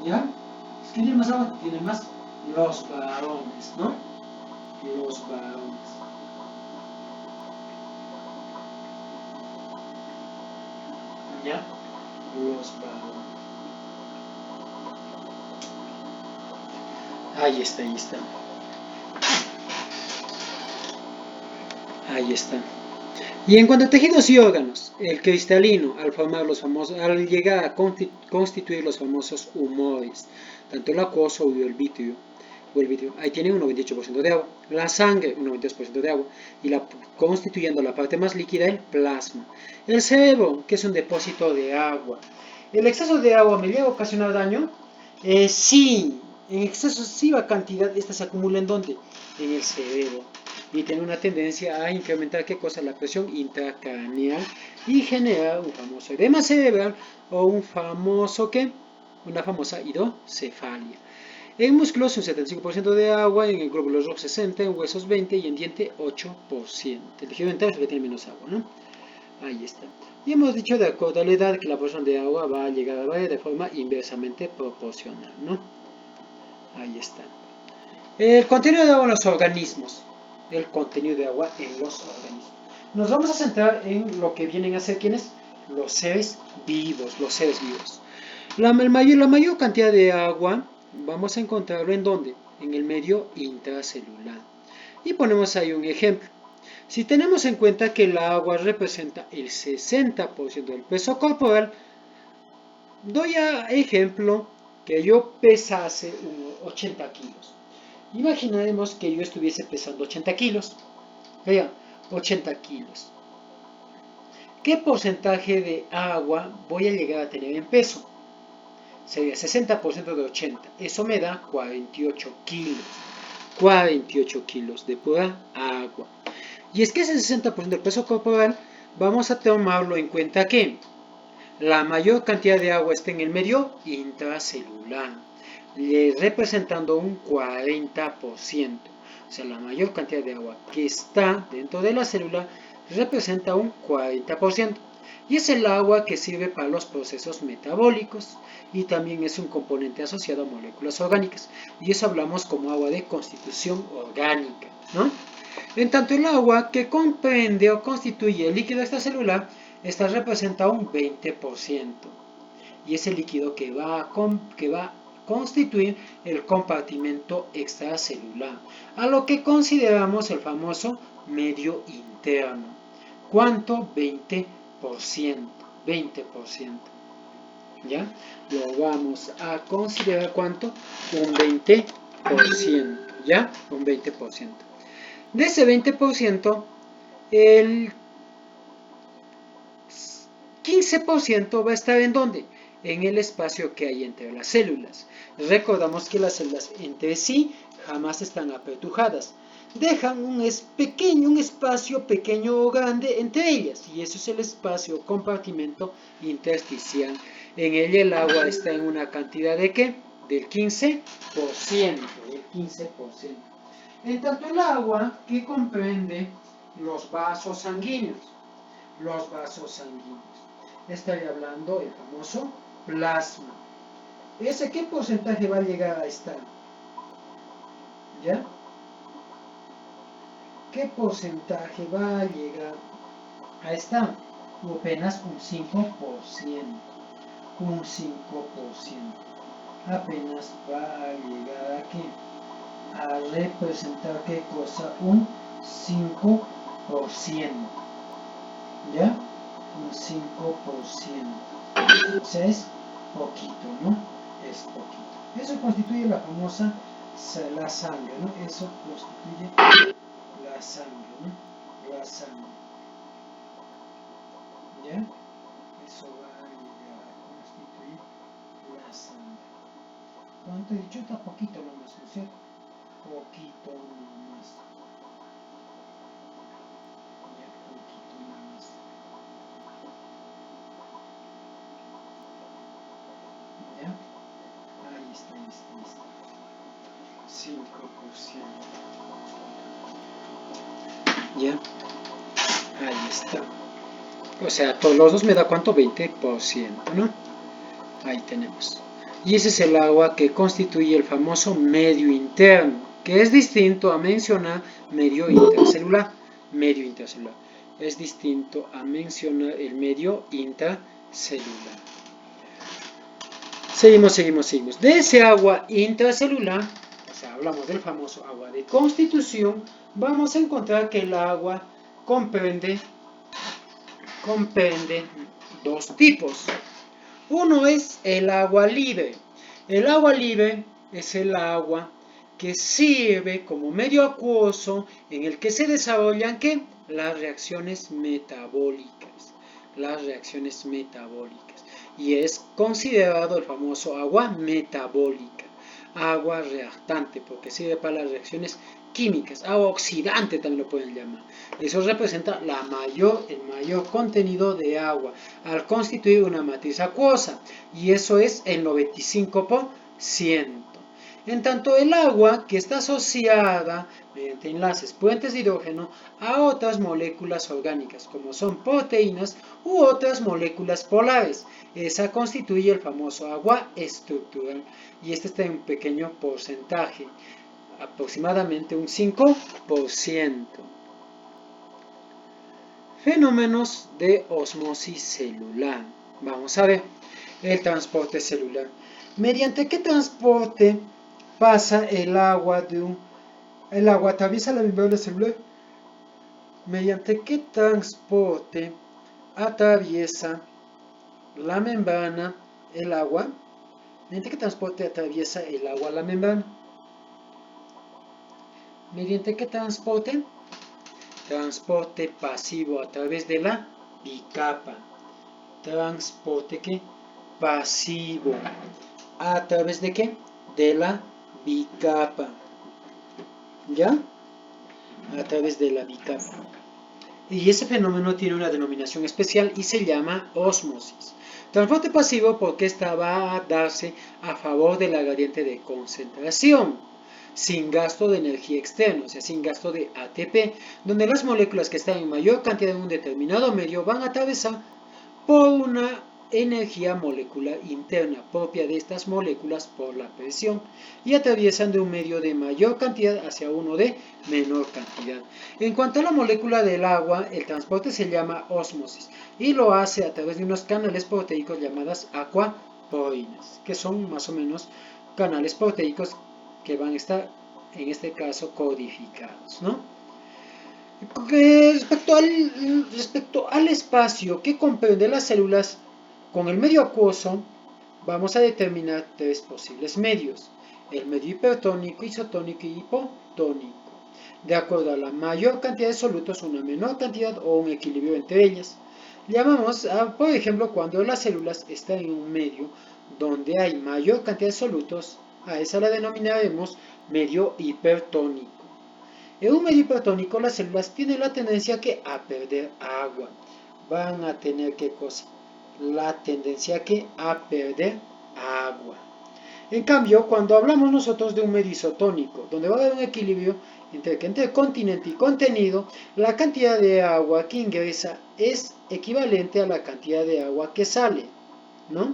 ¿Ya? ¿Quién tiene más agua? Tiene más los varones, ¿no? Los varones. ¿Ya? Los varones. Ahí está. Ahí está. Y en cuanto a tejidos y órganos, el cristalino, al llegar a constituir los famosos humores, tanto el acuoso o el vítreo, ahí tiene un 98% de agua, la sangre un 92% de agua, y constituyendo la parte más líquida, el plasma. El cerebro, que es un depósito de agua. ¿El exceso de agua me llega a ocasionar daño? Sí, en excesiva cantidad, esta se acumula ¿en dónde? En el cerebro. Y tiene una tendencia a incrementar ¿qué cosa? La presión intracraneal y generar un famoso edema cerebral o una famosa hidrocefalia. En músculos un 75% de agua, en el glóbulo rojo 60%, en huesos 20% y en diente 8%. El tejido dental es el que tiene menos agua, ¿no? Ahí está. Y hemos dicho de acuerdo a la edad que la porción de agua va a llegar a variar de forma inversamente proporcional, ¿no? Ahí está. El contenido de agua en los organismos. El contenido de agua en los organismos. Nos vamos a centrar en lo que vienen a ser ¿quiénes? Los seres vivos. La mayor cantidad de agua vamos a encontrarlo ¿en dónde? en el medio intracelular. Y ponemos ahí un ejemplo. Si tenemos en cuenta que el agua representa el 60% del peso corporal, doy a ejemplo que yo pesase unos 80 kilos. Imaginemos que yo estuviese pesando 80 kilos. Vean, 80 kilos. ¿Qué porcentaje de agua voy a llegar a tener en peso? Sería 60% de 80. Eso me da 48 kilos. 48 kilos de pura agua. Y es que ese 60% del peso corporal vamos a tomarlo en cuenta que la mayor cantidad de agua está en el medio intracelular, representando un 40%. O sea, la mayor cantidad de agua que está dentro de la célula representa un 40%. Y es el agua que sirve para los procesos metabólicos y también es un componente asociado a moléculas orgánicas. Y eso hablamos como agua de constitución orgánica, ¿no? En tanto, el agua que comprende o constituye el líquido extracelular, esta representa un 20%. Y es el líquido que va a constituir el compartimento extracelular, a lo que consideramos el famoso medio interno. ¿Cuánto? 20%. 20%. ¿Ya? Lo vamos a considerar ¿cuánto? Un 20%. ¿Ya? Un 20%. De ese 20%, el 15% va a estar ¿en dónde? En el espacio que hay entre las células. Recordamos que las células entre sí jamás están apertujadas. Dejan un espacio pequeño o grande entre ellas, y eso es el espacio compartimento intersticial. En ella el agua está en una cantidad de ¿qué? Del 15%. Del 15%. En tanto, el agua que comprende los vasos sanguíneos. Los vasos sanguíneos. Estaría hablando del famoso plasma. ¿Ese qué porcentaje va a llegar a estar? ¿Ya? ¿Qué porcentaje va a llegar a estar? Apenas un 5%. Un 5%. Apenas va a llegar aquí a representar ¿qué cosa? Un 5%. ¿Ya? Un 5%. O sea, es poquito, ¿no? Es poquito. Eso constituye la famosa la sangre, ¿no? Eso constituye la sangre, ¿no? La sangre. ¿Ya? Eso va a llegar a constituir la sangre. ¿Cuánto he dicho? Está poquito nomás, ¿no es cierto? Poquito nomás. Ya, poquito nomás. ¿Ya? Ahí está. 5%. ¿Ya? Ahí está. O sea, todos los dos me da ¿cuánto? 20%, ¿no? Ahí tenemos. Y ese es el agua que constituye el famoso medio interno, que es distinto a mencionar medio intracelular. Medio intracelular. Es distinto a mencionar el medio intracelular. Seguimos. De ese agua intracelular, o sea, hablamos del famoso agua de constitución, vamos a encontrar que el agua comprende dos tipos. Uno es el agua libre. El agua libre es el agua que sirve como medio acuoso en el que se desarrollan ¿qué? Las reacciones metabólicas. Las reacciones metabólicas. Y es considerado el famoso agua metabólica. Agua reactante porque sirve para las reacciones químicas. Agua oxidante también lo pueden llamar. Eso representa el mayor contenido de agua al constituir una matriz acuosa, y eso es el 95%. En tanto, el agua que está asociada mediante enlaces puentes de hidrógeno a otras moléculas orgánicas, como son proteínas u otras moléculas polares, esa constituye el famoso agua estructural, y este está en un pequeño porcentaje, aproximadamente un 5%. Fenómenos de osmosis celular. Vamos a ver el transporte celular. ¿Mediante qué transporte pasa el agua el agua atraviesa la membrana celular. ¿Mediante qué transporte atraviesa la membrana el agua? ¿Mediante qué transporte atraviesa el agua la membrana? ¿Mediante qué transporte? Transporte pasivo a través de la bicapa. Transporte ¿qué? Pasivo. ¿A través de qué? De la bicapa. ¿Ya? A través de la bicapa. Y ese fenómeno tiene una denominación especial y se llama ósmosis. Transporte pasivo porque esta va a darse a favor de la gradiente de concentración, sin gasto de energía externa, o sea, sin gasto de ATP, donde las moléculas que están en mayor cantidad en un determinado medio van a atravesar por una energía molecular interna propia de estas moléculas por la presión y atraviesan de un medio de mayor cantidad hacia uno de menor cantidad. En cuanto a la molécula del agua, el transporte se llama ósmosis y lo hace a través de unos canales proteicos llamadas aquaporíneas, que son más o menos canales proteicos que van a estar en este caso codificados, ¿no? Respecto al espacio que comprende las células con el medio acuoso, vamos a determinar tres posibles medios: el medio hipertónico, isotónico y hipotónico, de acuerdo a la mayor cantidad de solutos, una menor cantidad o un equilibrio entre ellas. Llamamos, por ejemplo, cuando las células están en un medio donde hay mayor cantidad de solutos, a esa la denominaremos medio hipertónico. En un medio hipertónico las células tienen la tendencia a perder agua. Van a tener ¿qué cosa? La tendencia a perder agua. En cambio, cuando hablamos nosotros de un medio isotónico, donde va a haber un equilibrio entre continente y contenido, la cantidad de agua que ingresa es equivalente a la cantidad de agua que sale, ¿no?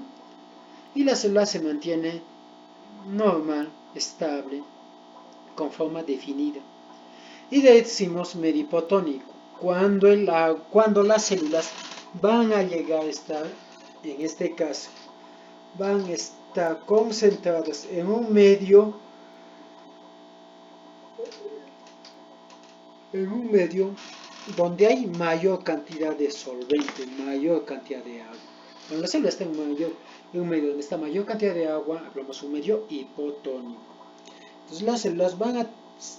Y la célula se mantiene normal, estable, con forma definida. Y decimos medio hipotónico, cuando las células van a llegar a estar, en este caso, van a estar concentradas en un medio donde hay mayor cantidad de solvente, mayor cantidad de agua. Cuando la célula está en un medio donde está mayor cantidad de agua, hablamos de un medio hipotónico. Entonces las células van a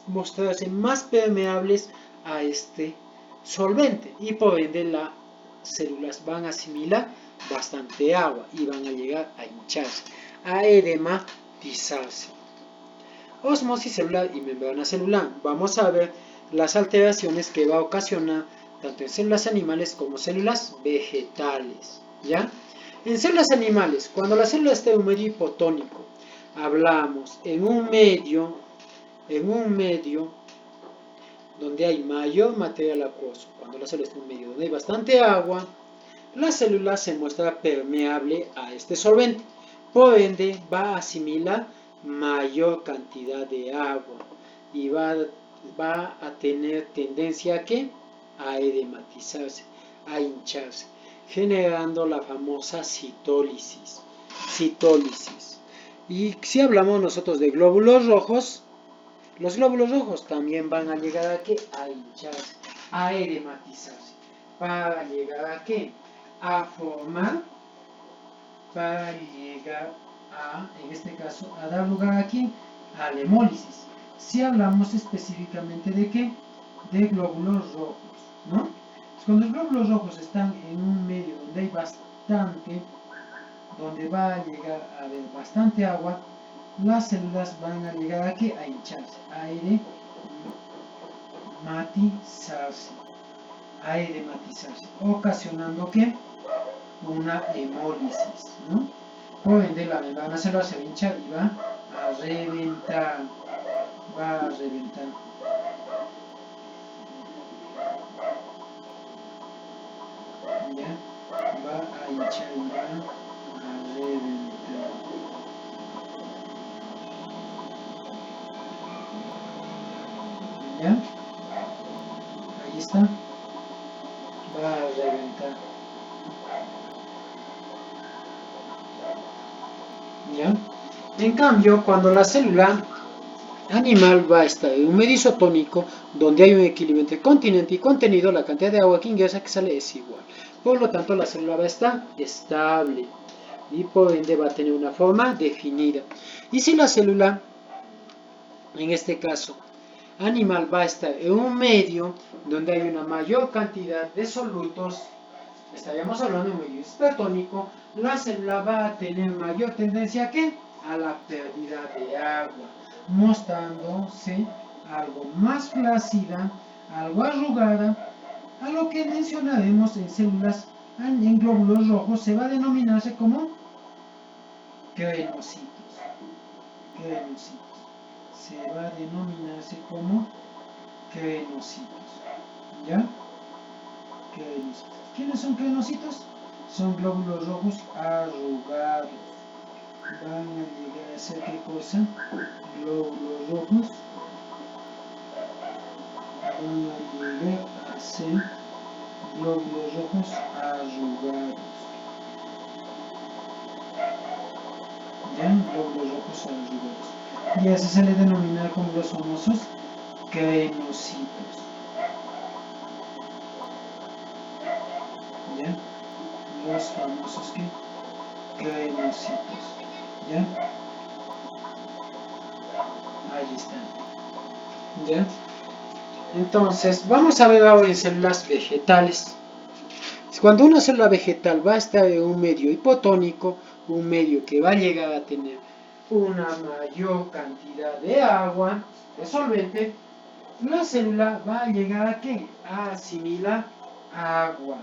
mostrarse más permeables a este solvente y por ende las células van a asimilar bastante agua y van a llegar a hincharse, a edematizarse. Osmosis celular y membrana celular. Vamos a ver las alteraciones que va a ocasionar tanto en células animales como células vegetales, ¿ya? En células animales, cuando la célula está en un medio hipotónico, hablamos en un medio donde hay mayor material acuoso. Cuando la célula está en un medio donde hay bastante agua, la célula se muestra permeable a este solvente, por ende va a asimilar mayor cantidad de agua y va a tener tendencia a edematizarse, a hincharse, generando la famosa citólisis. Y si hablamos nosotros de glóbulos rojos, los glóbulos rojos también van a llegar a hincharse, a edematizarse, para llegar a formar, para llegar en este caso, a dar lugar a la hemólisis. Si hablamos específicamente de glóbulos rojos, ¿no? Cuando los glóbulos rojos están en un medio donde hay donde va a llegar a haber bastante agua, las células van a llegar a hincharse, a edematizarse, ocasionando una hemólisis, ¿no? Por ende la membrana celular se va a hinchar y va a reventar, ¿ya? Va a hinchar y va a reventar. ¿Ya? Ahí está. Va a reventar. ¿Ya? En cambio, cuando la célula animal va a estar en un medio isotónico donde hay un equilibrio entre continente y contenido, la cantidad de agua que ingresa que sale es igual. Por lo tanto, la célula va a estar estable y por ende va a tener una forma definida. Y si la célula, en este caso, animal va a estar en un medio donde hay una mayor cantidad de solutos, estaríamos hablando de un medio hipertónico, la célula va a tener mayor tendencia a ¿qué? A la pérdida de agua, mostrándose algo más flácida, algo arrugada, a lo que mencionaremos en células en glóbulos rojos se va a denominarse como granocitos. Granocitos. Se va a denominarse como granocitos. ¿Ya? Granocitos. ¿Quiénes son granocitos? Son glóbulos rojos arrugados. Van a llegar a ser ¿qué cosa? Glóbulos rojos van a llegar a ser glóbulos rojos arrugados. ¿Ya? Glóbulos rojos arrugados. Y así se le denomina como los famosos granocitos. ¿Ya? Los famosos granocitos. ¿Ya? Ahí están. ¿Ya? Entonces, vamos a ver ahora en células vegetales. Cuando una célula vegetal va a estar en un medio hipotónico, un medio que va a llegar a tener una mayor cantidad de agua, de solvente, la célula va a llegar a ¿qué? A asimilar agua,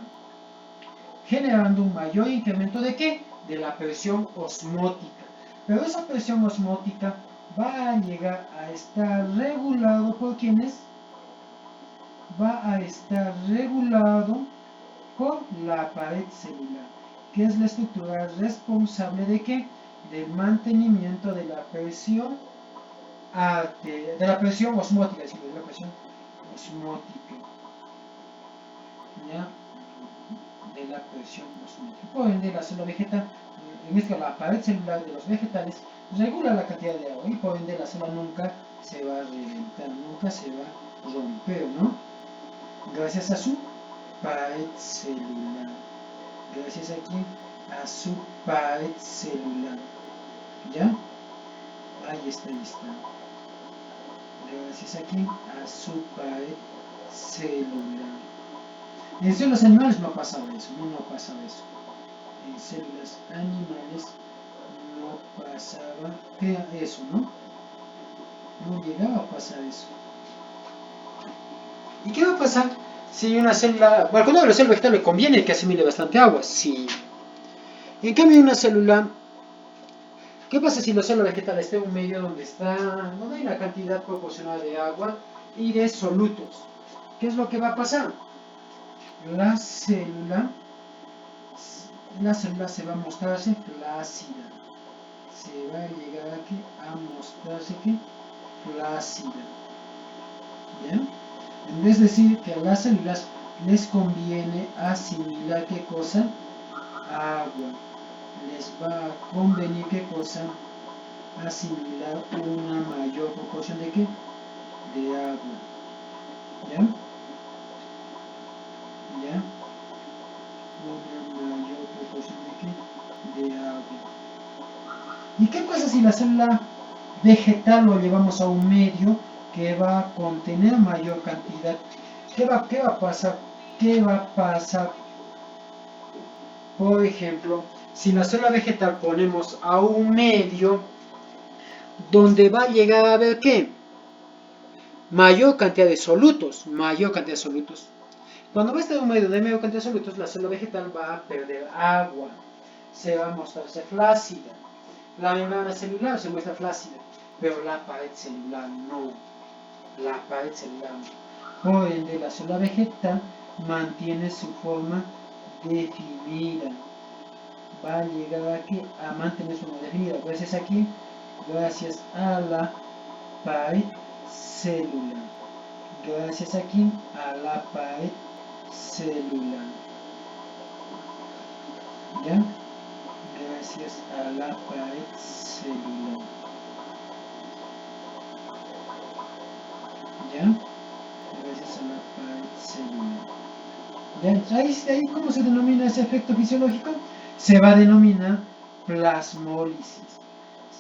generando un mayor incremento de ¿qué? De la presión osmótica. Pero esa presión osmótica va a llegar a estar regulado por ¿quiénes? Va a estar regulado por la pared celular, que es la estructura responsable de ¿qué? Del mantenimiento de la presión de la presión osmótica, es decir, de la presión osmótica, ¿ya? De la presión osmótica. Por ende, la célula vegetal, en este caso la pared celular de los vegetales, regula la cantidad de agua y por ende la célula nunca se va a reventar, nunca se va a romper, ¿no? Gracias a su pared celular. Gracias aquí a su pared celular. ¿Ya? Ahí está, ahí está. Gracias aquí a su pared celular. En células animales no pasaba eso, no pasaba eso. En células animales no pasaba eso, ¿no? No llegaba a pasar eso. ¿Y qué va a pasar si una célula, bueno, cuando la célula vegetal le conviene que asimile bastante agua? Sí. En cambio, una célula, ¿qué pasa si la célula vegetal está en un medio donde hay una cantidad proporcional de agua y de solutos? ¿Qué es lo que va a pasar? La célula se va a mostrarse flácida. Se va a llegar aquí a mostrarse que flácida. ¿Bien? Es decir, que a las células les conviene asimilar ¿qué cosa? Agua. Les va a convenir ¿qué cosa? Asimilar una mayor proporción de ¿qué? De agua. ¿Ya? ¿Ya? Una mayor proporción de ¿qué? De agua. ¿Y qué pasa si la célula vegetal lo llevamos a un medio que va a contener mayor cantidad? ¿Qué va a pasar? ¿Qué va a pasar? Por ejemplo, si la célula vegetal ponemos a un medio donde va a llegar a haber ¿qué? Mayor cantidad de solutos, mayor cantidad de solutos. Cuando va a estar en un medio de mayor cantidad de solutos, la célula vegetal va a perder agua, se va a mostrarse flácida. La membrana celular se muestra flácida, pero la pared celular no. La pared celular no. Por ende, la célula vegetal mantiene su forma definida. Va a llegar aquí a mantener su forma definida. Gracias aquí, gracias a la pared celular. Gracias aquí a la pared celular. ¿Ya? Gracias a la pared celular. ¿Ya? Gracias a la pared celular. ¿Ya? Ahí ¿cómo se denomina ese efecto fisiológico? Se va a denominar plasmólisis.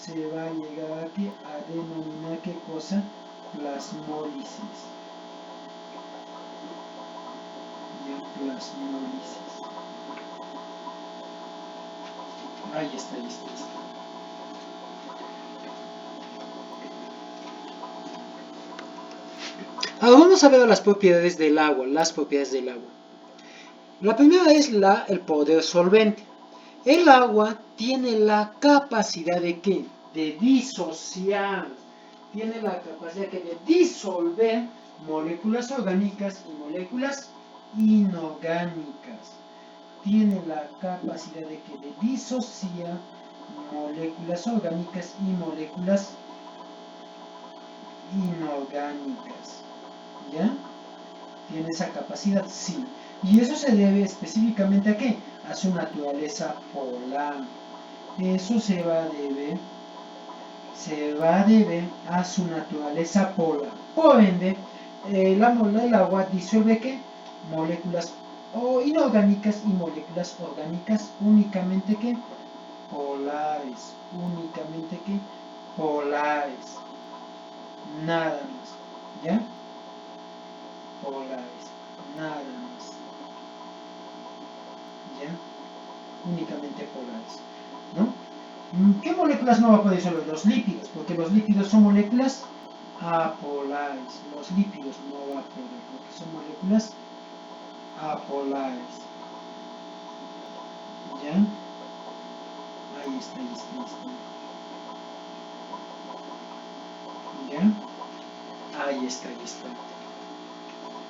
Se va a llegar aquí a denominar ¿qué cosa? Plasmólisis. Ya, plasmólisis. Ahí está, ahí está, ahí está. Ahora vamos a ver las propiedades del agua, La primera es el poder solvente. El agua tiene la capacidad de ¿qué? De disociar. Tiene la capacidad de disolver moléculas orgánicas y moléculas inorgánicas. Tiene la capacidad de disociar moléculas orgánicas y moléculas inorgánicas. ¿Ya? ¿Tiene esa capacidad? Sí. Y eso se debe específicamente ¿a qué? A su naturaleza polar. Eso se va a deber a su naturaleza polar. Por ende, el agua disuelve ¿qué? Moléculas inorgánicas y moléculas orgánicas únicamente ¿qué? Polares. Únicamente ¿qué? Polares. Nada más. ¿Ya? Polares. Nada más. ¿Ya? Únicamente polares, ¿no? ¿Qué moléculas no va a poder disolver? Los lípidos, porque los lípidos son moléculas apolares. Los lípidos no va a poder, porque son moléculas apolares. ¿Ya? Ahí está, ahí está, ahí está. ¿Ya? Ahí está, ahí está.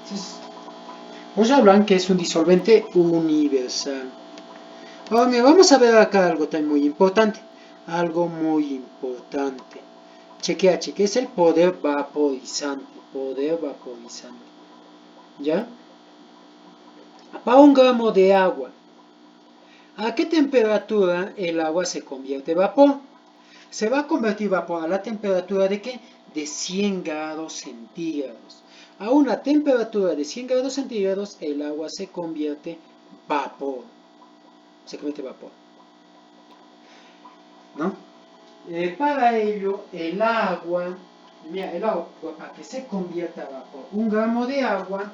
Entonces, pues hablan que es un disolvente universal. Ahora mira, vamos a ver acá algo también muy importante. Algo muy importante. Chequea, es el poder vaporizante. Poder vaporizante. ¿Ya? Para 1 gramo de agua, ¿a qué temperatura el agua se convierte en vapor? Se va a convertir vapor a la temperatura de ¿qué? De 100 grados centígrados. A una temperatura de 100 grados centígrados el agua se convierte vapor. Se convierte vapor. ¿No? Para ello, el agua, para que se convierta a vapor, 1 gramo de agua,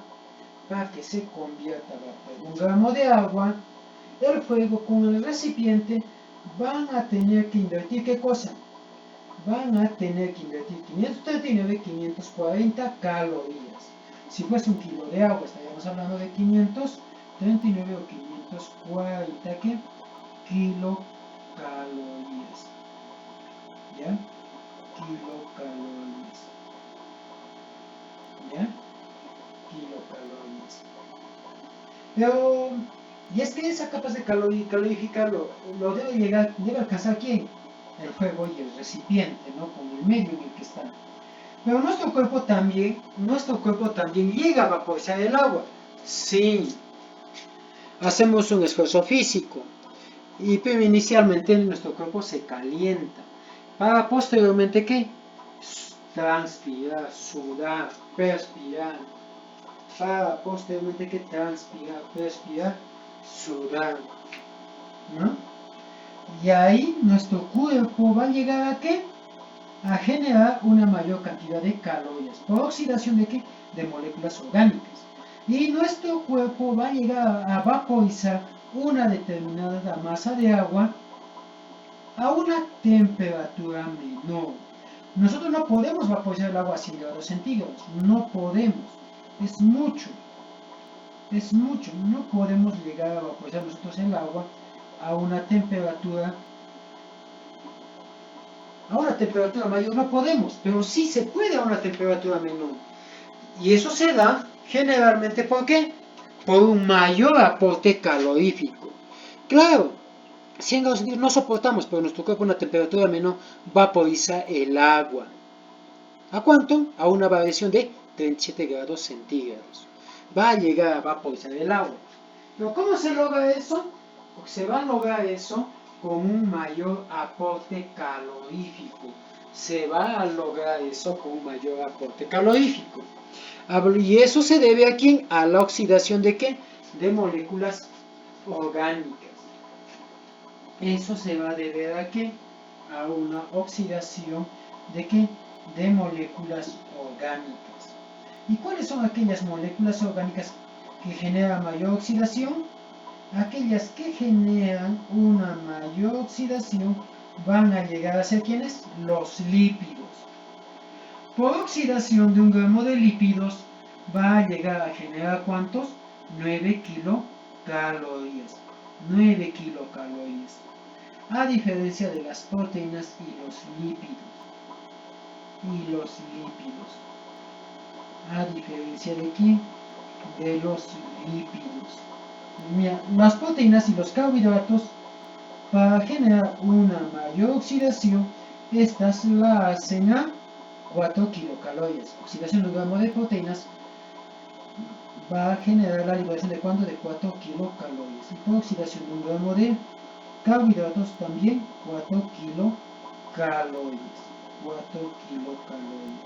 para que se convierta a vapor, 1 gramo de agua, el fuego con el recipiente van a tener que invertir ¿qué cosa? Van a tener que invertir 539,540 calorías. Si fuese 1 kilo de agua, estaríamos hablando de 539 o 540 kilocalorías. ¿Ya? Kilocalorías. ¿Ya? Kilocalorías. Pero, y es que esa capaz de calorificarlo, lo debe alcanzar ¿quién? El fuego y el recipiente, ¿no? Con el medio en el que está. Pero nuestro cuerpo también llega a vaporizar el agua. Sí. Hacemos un esfuerzo físico. Y pero inicialmente nuestro cuerpo se calienta. Para posteriormente ¿qué? Transpirar, sudar, perspirar. Para posteriormente ¿qué? Transpirar, perspirar, sudar. ¿No? Y ahí nuestro cuerpo va a llegar ¿a qué? A generar una mayor cantidad de calorías. ¿Por oxidación de qué? De moléculas orgánicas. Y nuestro cuerpo va a llegar a vaporizar una determinada masa de agua a una temperatura menor. Nosotros no podemos vaporizar el agua a 100 grados centígrados. No podemos. Es mucho. Es mucho. No podemos llegar a vaporizar nosotros el agua a una temperatura mayor. No podemos. Pero sí se puede a una temperatura menor. Y eso se da generalmente ¿por qué? Por un mayor aporte calorífico. Claro, 100 grados centígrados no soportamos, pero nuestro cuerpo a una temperatura menor vaporiza el agua. ¿A cuánto? A una variación de 37 grados centígrados. Va a llegar a vaporizar el agua. ¿Pero cómo se logra eso? Porque se va a lograr eso con un mayor aporte calorífico. Se va a lograr eso con un mayor aporte calorífico. ¿Y eso se debe a quién? A la oxidación de ¿qué? De moléculas orgánicas. Eso se va a deber a ¿qué? A una oxidación de ¿qué? De moléculas orgánicas. ¿Y cuáles son aquellas moléculas orgánicas que generan mayor oxidación? Aquellas que generan una mayor oxidación van a llegar a ser ¿quiénes? Los lípidos. Por oxidación de 1 gramo de lípidos va a llegar a generar ¿cuántos? 9 kilocalorías. 9 kilocalorías. A diferencia de las proteínas y los lípidos. A diferencia de quién? De los lípidos. Mira, las proteínas y los carbohidratos, para generar una mayor oxidación, estas la hacen a 4 kilocalorías. Oxidación de 1 gramo de proteínas va a generar la liberación de ¿cuánto? De 4 kilocalorías. Y por oxidación de 1 gramo de carbohidratos también 4 kilocalorías. 4 kilocalorías.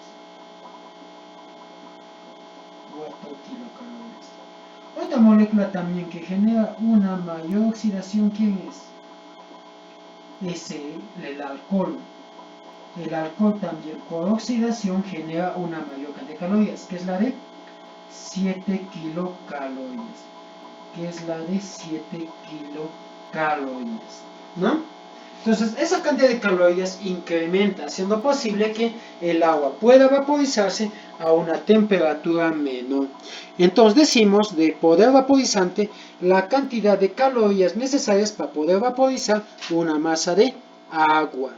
Otra molécula también que genera una mayor oxidación, ¿quién es? Es el alcohol. El alcohol también por oxidación genera una mayor cantidad de calorías, que es la de 7 kilocalorías. ¿No? Entonces, esa cantidad de calorías incrementa, haciendo posible que el agua pueda vaporizarse a una temperatura menor. Entonces decimos de poder vaporizante la cantidad de calorías necesarias para poder vaporizar una masa de agua.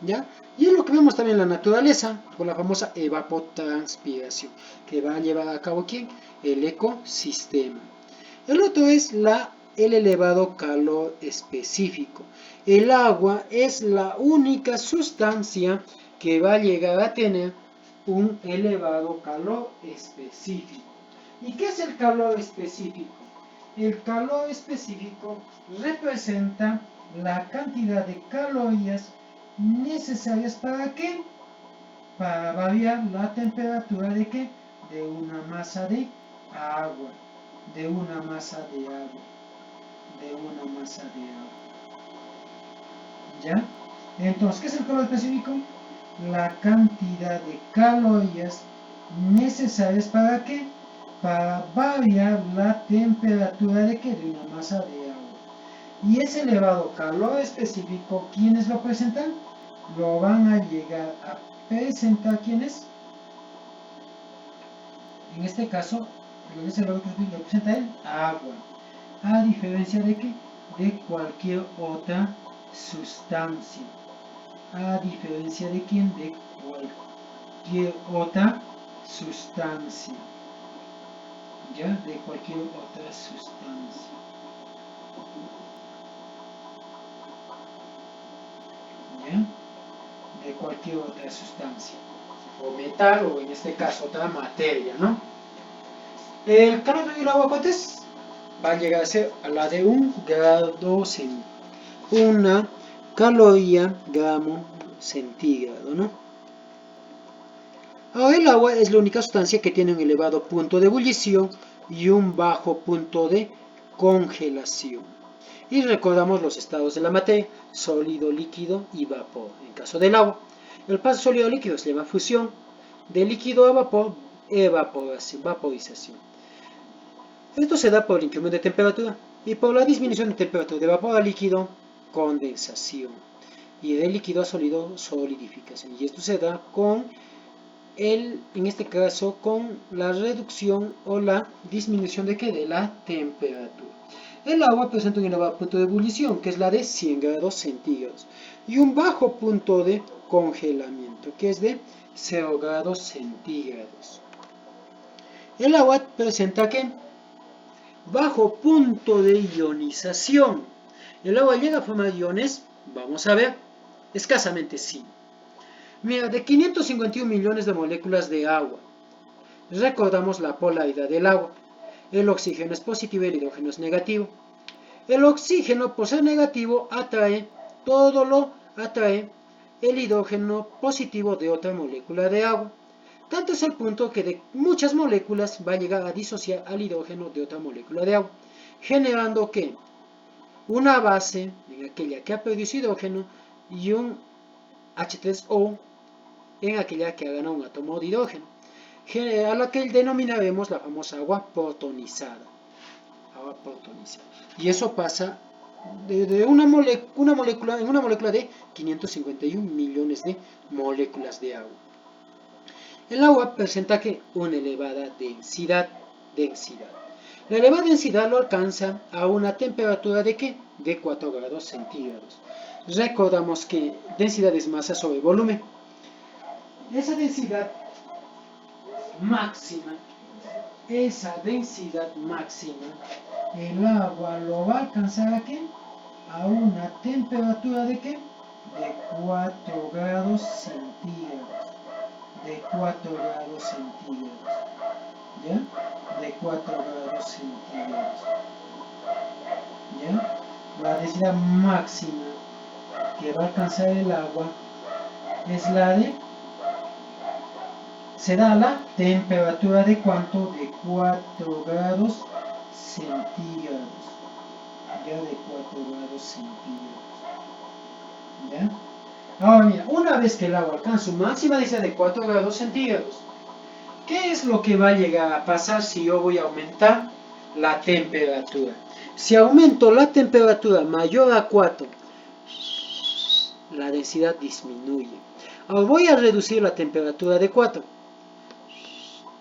¿Ya? Y es lo que vemos también en la naturaleza, por la famosa evapotranspiración, que va a llevar a cabo ¿quién? El ecosistema. El otro es el elevado calor específico. El agua es la única sustancia que va a llegar a tener un elevado calor específico. ¿Y qué es el calor específico? El calor específico representa la cantidad de calorías necesarias ¿para qué? Para variar la temperatura de ¿qué? De una masa de agua. ¿Ya? Entonces, ¿qué es el calor específico? La cantidad de calorías necesarias ¿para qué? Para variar la temperatura de ¿qué? De una masa de agua. Y ese elevado calor específico, ¿quiénes lo presentan? Lo van a llegar a presentar ¿quiénes? En este caso, lo presenta el agua. A diferencia de ¿qué? De cualquier otra sustancia. A diferencia de quién? De cualquier otra sustancia. ¿Ya? De cualquier otra sustancia. ¿Ya? De cualquier otra sustancia. O metal, o en este caso otra materia, ¿no? El calor del agua, ¿cuánto es? Va a llegar a ser a la de 1 grado centígrado. Una caloría gramo centígrado, ¿no? Ahora el agua es la única sustancia que tiene un elevado punto de ebullición y un bajo punto de congelación. Y recordamos los estados de la materia: sólido, líquido y vapor. En caso del agua, el paso sólido a líquido se llama fusión, de líquido a vapor, vaporización. Esto se da por el incremento de temperatura y por la disminución de temperatura de vapor a líquido, condensación, y de líquido a sólido, solidificación. Y esto se da con en este caso con la reducción o la disminución de ¿qué? De la temperatura. El agua presenta un elevado punto de ebullición, que es la de 100 grados centígrados, y un bajo punto de congelamiento, que es de 0 grados centígrados. El agua presenta ¿qué? Bajo punto de ionización. ¿El agua llega a formar iones? Vamos a ver. Escasamente sí. Mira, de 551 millones de moléculas de agua, recordamos la polaridad del agua. El oxígeno es positivo y el hidrógeno es negativo. El oxígeno, por ser negativo, atrae el hidrógeno positivo de otra molécula de agua. Tanto es el punto que de muchas moléculas va a llegar a disociar al hidrógeno de otra molécula de agua, generando que una base en aquella que ha perdido hidrógeno y un H3O en aquella que ha ganado un átomo de hidrógeno, a la que denominaremos la famosa agua protonizada. Y eso pasa de una molécula de 551 millones de moléculas de agua. El agua presenta que una elevada densidad. La elevada densidad lo alcanza a una temperatura de ¿qué? De 4 grados centígrados. Recordamos que densidad es masa sobre volumen. Esa densidad máxima, el agua lo va a alcanzar ¿a qué? A una temperatura de ¿qué? De 4 grados centígrados. De 4 grados centígrados. ¿Ya? De 4 grados centígrados. ¿Ya? La densidad máxima que va a alcanzar el agua es la de, será la temperatura de ¿cuánto? De 4 grados centígrados. Ya, de 4 grados centígrados. ¿Ya? Ahora mira, una vez que el agua alcanza su máxima densidad de 4 grados centígrados, ¿qué es lo que va a llegar a pasar si yo voy a aumentar la temperatura? Si aumento la temperatura mayor a 4, la densidad disminuye. Ahora voy a reducir la temperatura de 4,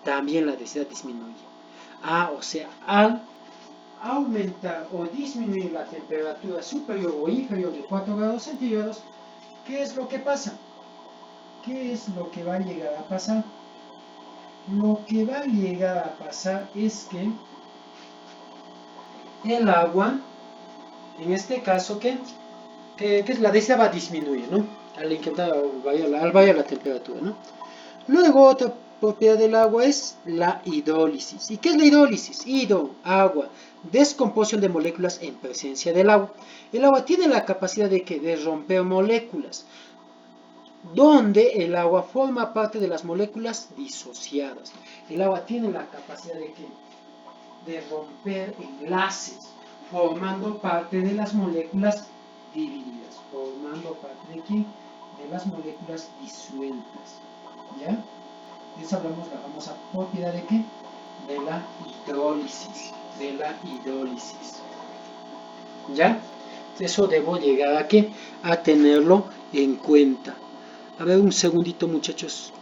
también la densidad disminuye. O sea, al aumentar o disminuir la temperatura superior o inferior de 4 grados centígrados, ¿qué es lo que pasa? ¿Qué es lo que va a llegar a pasar? Lo que va a llegar a pasar es que el agua, en este caso, que la densidad va a disminuir, ¿no? Al incrementar, al variar la temperatura, ¿no? Luego, otra propiedad del agua es la hidrólisis. ¿Y qué es la hidrólisis? Agua, descomposición de moléculas en presencia del agua. El agua tiene la capacidad de romper moléculas, donde el agua forma parte de las moléculas disociadas. El agua tiene la capacidad de romper enlaces, formando parte de las moléculas divididas, formando parte de ¿qué? De las moléculas disueltas. ¿Ya? Entonces hablamos de la famosa propiedad de ¿qué? De la hidrólisis. ¿Ya? Eso debo llegar a ¿qué? A tenerlo en cuenta. A ver, un segundito, muchachos.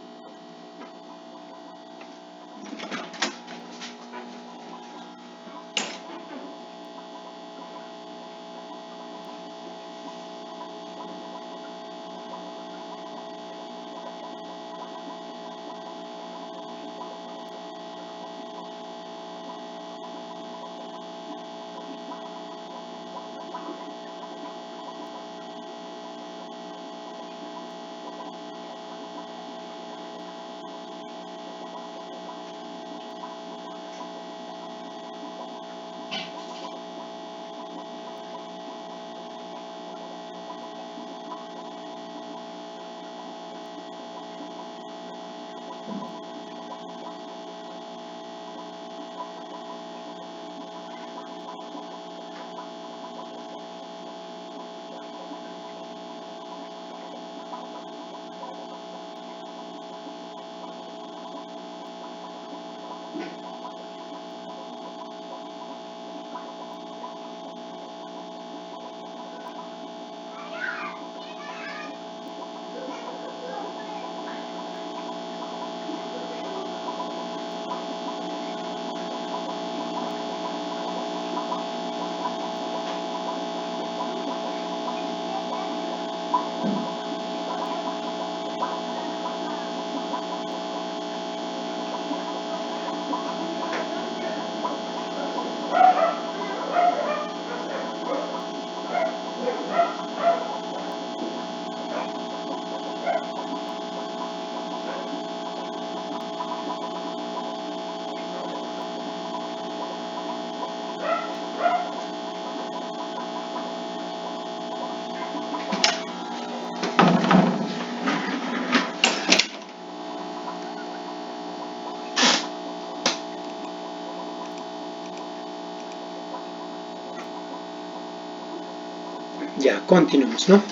Ya, continuamos, ¿no?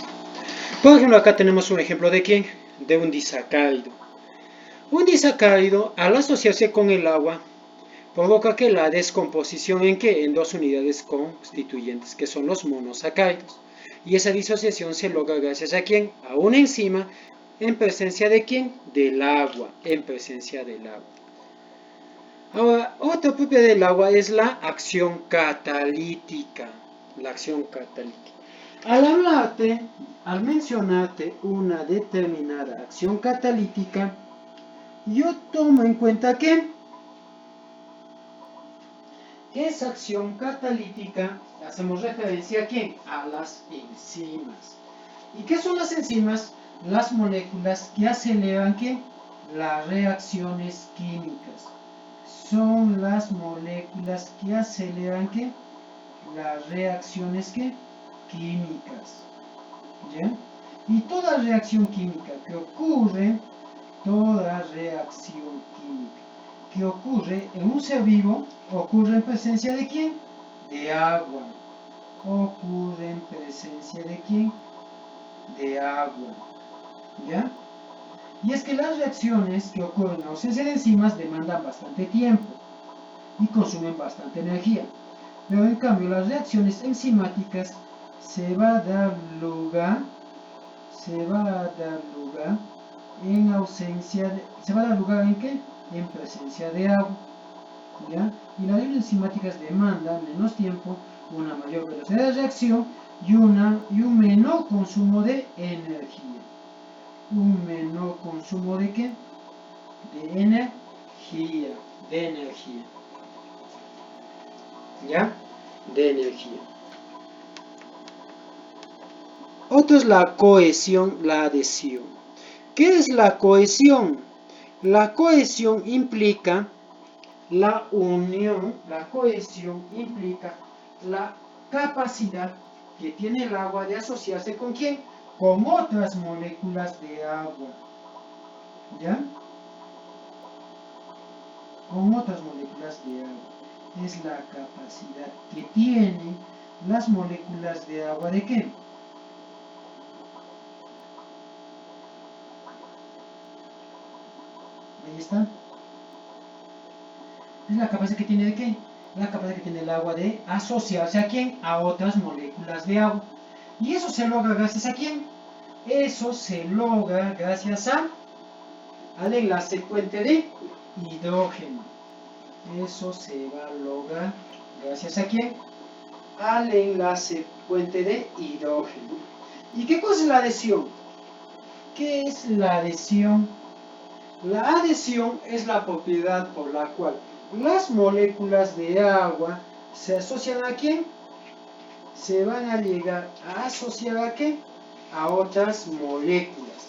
Por ejemplo, acá tenemos un ejemplo de ¿quién? De un disacárido. Un disacárido, al asociarse con el agua, provoca que la descomposición en ¿qué? En dos unidades constituyentes, que son los monosacáridos. Y esa disociación se logra gracias a ¿quién? A una enzima en presencia de ¿quién? Del agua, en presencia del agua. Ahora, otra propiedad del agua es la acción catalítica. La acción catalítica. Al mencionarte una determinada acción catalítica, yo tomo en cuenta que esa acción catalítica, hacemos referencia ¿a quién? A las enzimas. ¿Y qué son las enzimas? Las moléculas que aceleran ¿qué? Las reacciones químicas. Son las moléculas que aceleran ¿qué? Las reacciones ¿qué? Químicas. ¿Ya? Y toda reacción química que ocurre, en un ser vivo, ocurre en presencia de ¿quién? De agua. Ocurre en presencia de ¿quién? De agua. ¿Ya? Y es que las reacciones que ocurren en ausencia de enzimas demandan bastante tiempo y consumen bastante energía. Pero en cambio las reacciones enzimáticas se va a dar lugar en ausencia de, ¿se va a dar lugar en qué? En presencia de agua. ¿Ya? Y las reacciones enzimáticas demandan menos tiempo, una mayor velocidad de reacción y un menor consumo de energía. Un menor consumo de ¿qué? De energía. ¿Ya? De energía. Otro es la cohesión, la adhesión. ¿Qué es la cohesión? La cohesión implica la unión, la cohesión implica la capacidad que tiene el agua de asociarse ¿con quién? Con otras moléculas de agua. ¿Ya? Con otras moléculas de agua. Es la capacidad que tienen las moléculas de agua ¿de qué? Ahí está. Es la capacidad que tiene ¿de qué? La capacidad que tiene el agua de asociarse ¿a quién? A otras moléculas de agua. ¿Y eso se logra gracias a quién? Eso se logra gracias al enlace puente de hidrógeno. Eso se va a lograr gracias a quién? Al enlace puente de hidrógeno. ¿Y qué cosa es la adhesión? ¿Qué es la adhesión? La adhesión es la propiedad por la cual las moléculas de agua se asocian ¿a quién? Se van a llegar a asociar ¿a qué? A otras moléculas.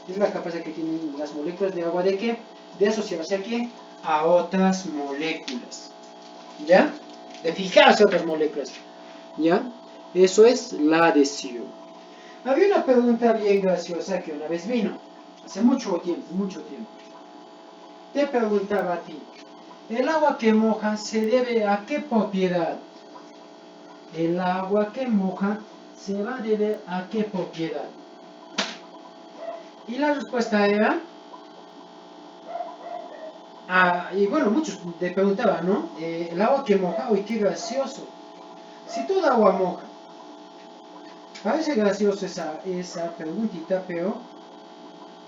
Es la capacidad que tienen las moléculas de agua ¿de qué? De asociarse ¿a quién? A otras moléculas. ¿Ya? De fijarse a otras moléculas. ¿Ya? Eso es la adhesión. Había una pregunta bien graciosa que una vez vino. Hace mucho tiempo. Te preguntaba a ti. ¿El agua que moja se debe a qué propiedad? El agua que moja se va a deber a qué propiedad. Y la respuesta era... y bueno, muchos te preguntaban, ¿no? El agua que moja, uy, qué gracioso. Si toda agua moja. Parece gracioso esa preguntita, pero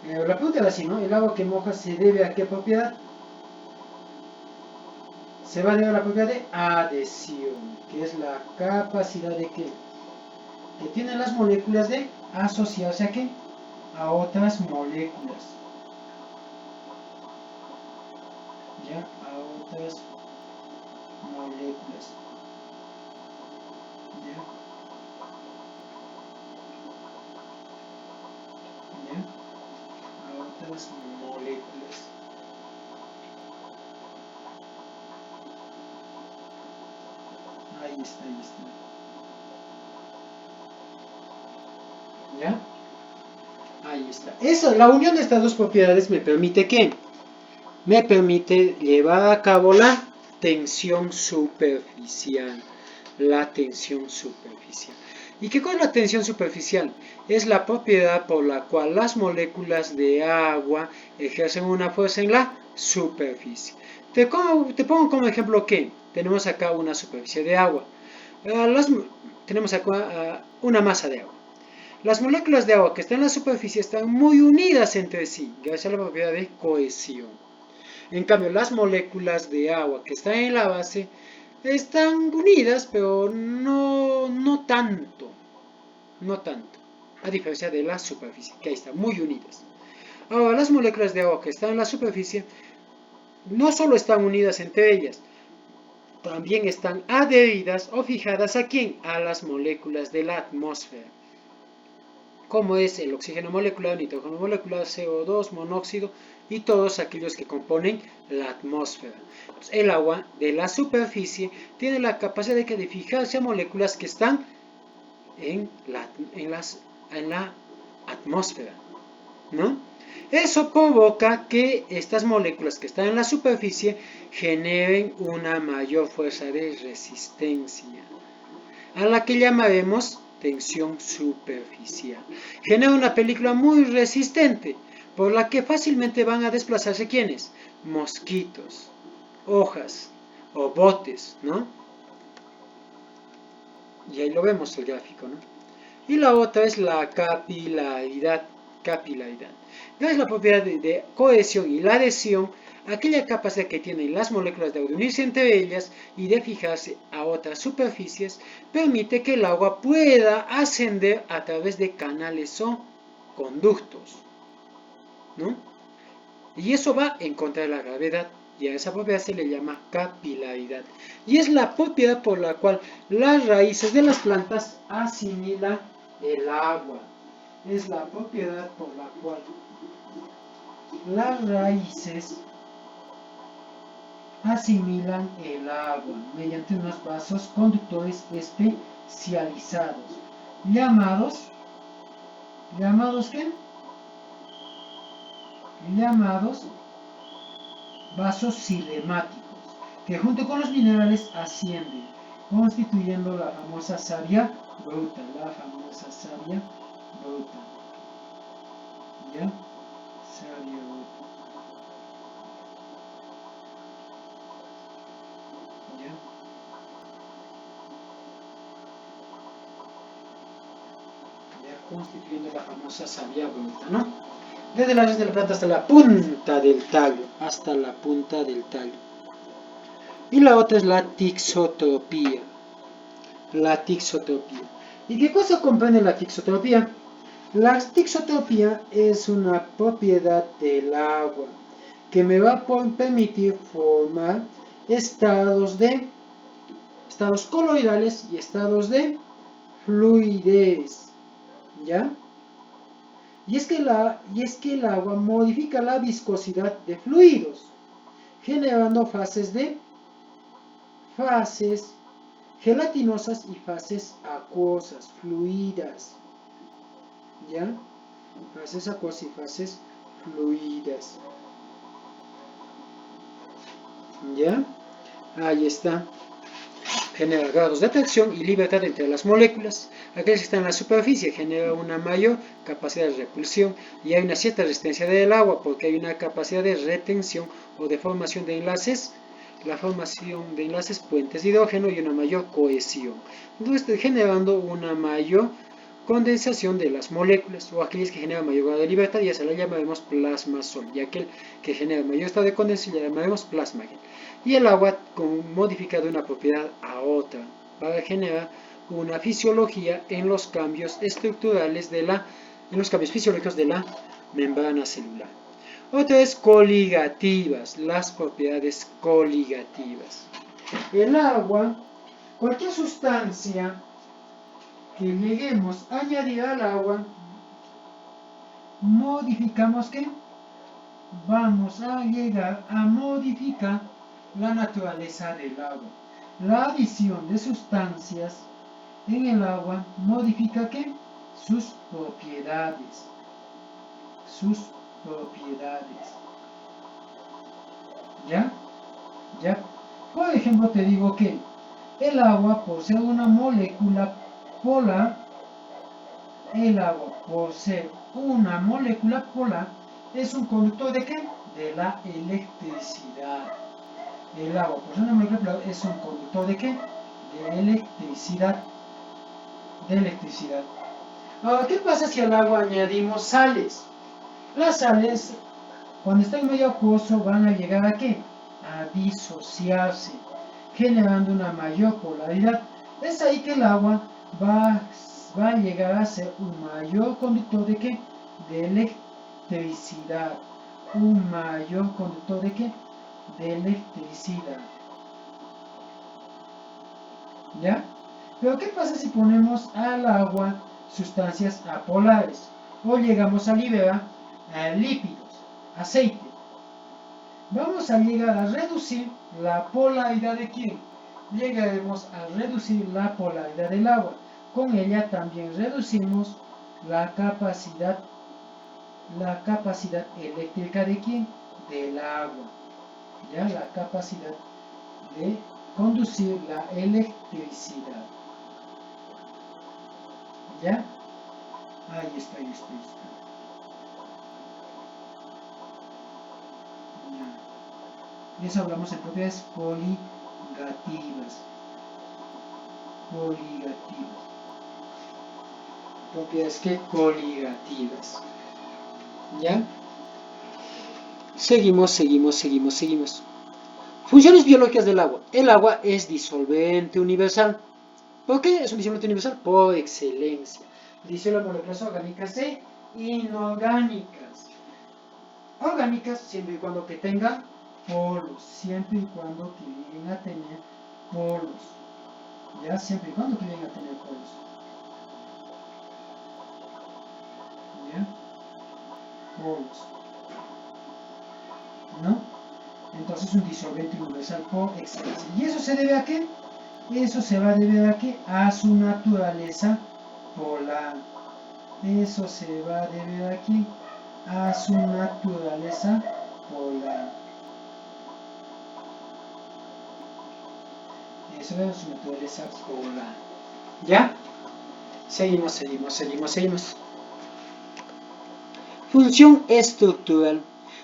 la pregunta era así, ¿no? El agua que moja se debe a qué propiedad. Se va a deber a la propiedad de adhesión, que es la capacidad de qué? Que tienen las moléculas de asociarse ¿a qué? A otras moléculas. ¿Ya? A otras moléculas. ¿Ya? ¿Ya? A otras moléculas. Ahí está. ¿Ya? Ahí está. La unión de estas dos propiedades me permite ¿qué? Me permite llevar a cabo la tensión superficial. La tensión superficial. ¿Y qué cosa es la tensión superficial? Es la propiedad por la cual las moléculas de agua ejercen una fuerza en la superficie. Te pongo como ejemplo que tenemos acá una superficie de agua. Tenemos acá una masa de agua. Las moléculas de agua que están en la superficie están muy unidas entre sí, gracias a la propiedad de cohesión. En cambio, las moléculas de agua que están en la base están unidas, pero no tanto. No tanto. A diferencia de la superficie, que ahí están muy unidas. Ahora, las moléculas de agua que están en la superficie no solo están unidas entre ellas, también están adheridas o fijadas ¿a quién? A las moléculas de la atmósfera, como es el oxígeno molecular, nitrógeno molecular, CO2, monóxido y todos aquellos que componen la atmósfera. Entonces, el agua de la superficie tiene la capacidad de fijarse a moléculas que están en la atmósfera, ¿no? Eso provoca que estas moléculas que están en la superficie generen una mayor fuerza de resistencia, a la que llamaremos tensión superficial. Genera una película muy resistente, por la que fácilmente van a desplazarse ¿quiénes? Mosquitos, hojas o botes, ¿no? Y ahí lo vemos el gráfico, ¿no? Y la otra es la capilaridad. Es la propiedad de cohesión y la adhesión, aquella capacidad que tienen las moléculas de unirse entre ellas y de fijarse a otras superficies, permite que el agua pueda ascender a través de canales o conductos, ¿no? Y eso va en contra de la gravedad, y a esa propiedad se le llama capilaridad. Y es la propiedad por la cual las raíces de las plantas asimilan el agua. Es la propiedad por la cual las raíces asimilan el agua mediante unos vasos conductores especializados, llamados ¿qué? Llamados vasos cinemáticos, que junto con los minerales ascienden, constituyendo la famosa savia bruta, ¿ya? Savia bruta, ¿ya? Ya constituyendo la famosa savia bruta, ¿no? Desde la raíz de la planta hasta la punta del tallo, Y la otra es la tixotropía. ¿Y qué cosa comprende la tixotropía? La tixotropía es una propiedad del agua que me va a permitir formar estados coloidales y estados de fluidez, ¿ya? Y es que el agua modifica la viscosidad de fluidos, generando fases gelatinosas y fases acuosas, fluidas, ¿ya? Fases acuosas y fases fluidas, ¿ya? Ahí está. Genera grados de atracción y libertad entre las moléculas. Aquellas que están en la superficie genera una mayor capacidad de repulsión y hay una cierta resistencia del agua porque hay una capacidad de retención o de formación de enlaces, la formación de enlaces puentes de hidrógeno y una mayor cohesión. Entonces, generando una mayor condensación de las moléculas, o aquellas que generan mayor grado de libertad, ya se la llamaremos plasma sol, y aquel que genera mayor estado de condensación ya llamaremos plasma gel. Y el agua modifica de una propiedad a otra para generar una fisiología en los cambios estructurales en los cambios fisiológicos de la membrana celular. Otra es coligativas, las propiedades coligativas. El agua, cualquier sustancia que lleguemos a añadir al agua, modificamos ¿qué? Vamos a llegar a modificar la naturaleza del agua. La adición de sustancias en el agua modifica ¿qué? Sus propiedades. ¿Ya? Por ejemplo, te digo que el agua, por ser una molécula polar, El agua, por ser una molécula polar, es un conductor ¿de qué? De la electricidad. El agua, por ser una molécula polar, es un conductor ¿de qué? De electricidad. Ahora, ¿qué pasa si al agua añadimos sales? Las sales, cuando están en medio acuoso, van a llegar ¿a qué? A disociarse, generando una mayor polaridad. Es ahí que el agua va a llegar a ser un mayor conductor ¿de qué? De electricidad. Un mayor conductor ¿de qué? De electricidad. ¿Ya? Pero ¿qué pasa si ponemos al agua sustancias apolares? O llegamos a liberar lípidos, aceite. Vamos a llegar a reducir la polaridad de ¿quién? Llegaremos a reducir la polaridad del agua. Con ella también reducimos la capacidad eléctrica de ¿quién? Del agua. ¿Ya? La capacidad de conducir la electricidad. ¿Ya? Ahí está. Ya. Eso hablamos en propiedades coligativas. Propiedades que coligativas. ¿Ya? Seguimos. Funciones biológicas del agua. El agua es disolvente universal. ¿Por qué es un disolvente universal? Por excelencia. Disuelve moléculas orgánicas e inorgánicas. Orgánicas siempre y cuando que tengan polos. Siempre y cuando que lleguen a tener polos. Ya, siempre y cuando que lleguen a tener polos. ¿Ya? Polos. ¿No? Entonces un disolvente universal por excelencia. ¿Y eso se debe a qué? Eso se va a deber a qué? A su naturaleza polar. Eso se va a deber aquí a su naturaleza polar. Eso es su naturaleza polar. ¿Ya? Seguimos. Función estructural.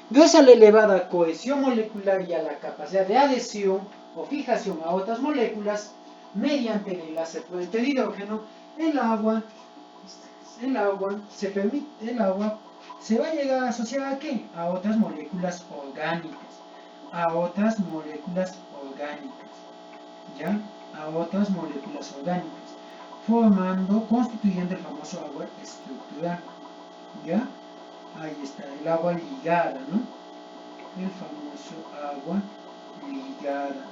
Gracias a la elevada cohesión molecular y a la capacidad de adhesión o fijación a otras moléculas, mediante el enlace fluente de hidrógeno, el agua se va a llegar a asociar ¿a qué? A otras moléculas orgánicas. ¿Ya? A otras moléculas orgánicas. Constituyendo el famoso agua estructural. ¿Ya? Ahí está, el agua ligada, ¿no? El famoso agua ligada.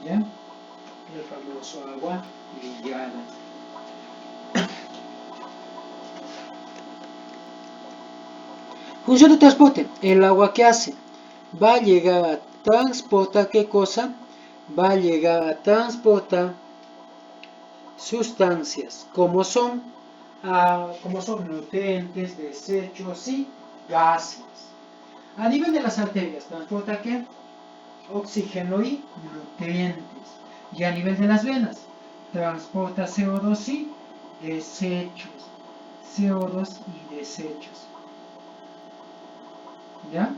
¿Ya? El famoso agua ligada. Función de transporte. El agua que hace. Va a llegar a transportar, ¿qué cosa? Va a llegar a transportar sustancias, como son nutrientes, desechos y gases. A nivel de las arterias, transporta ¿qué? Oxígeno y nutrientes. Y a nivel de las venas, transporta CO2 y desechos. ¿Ya?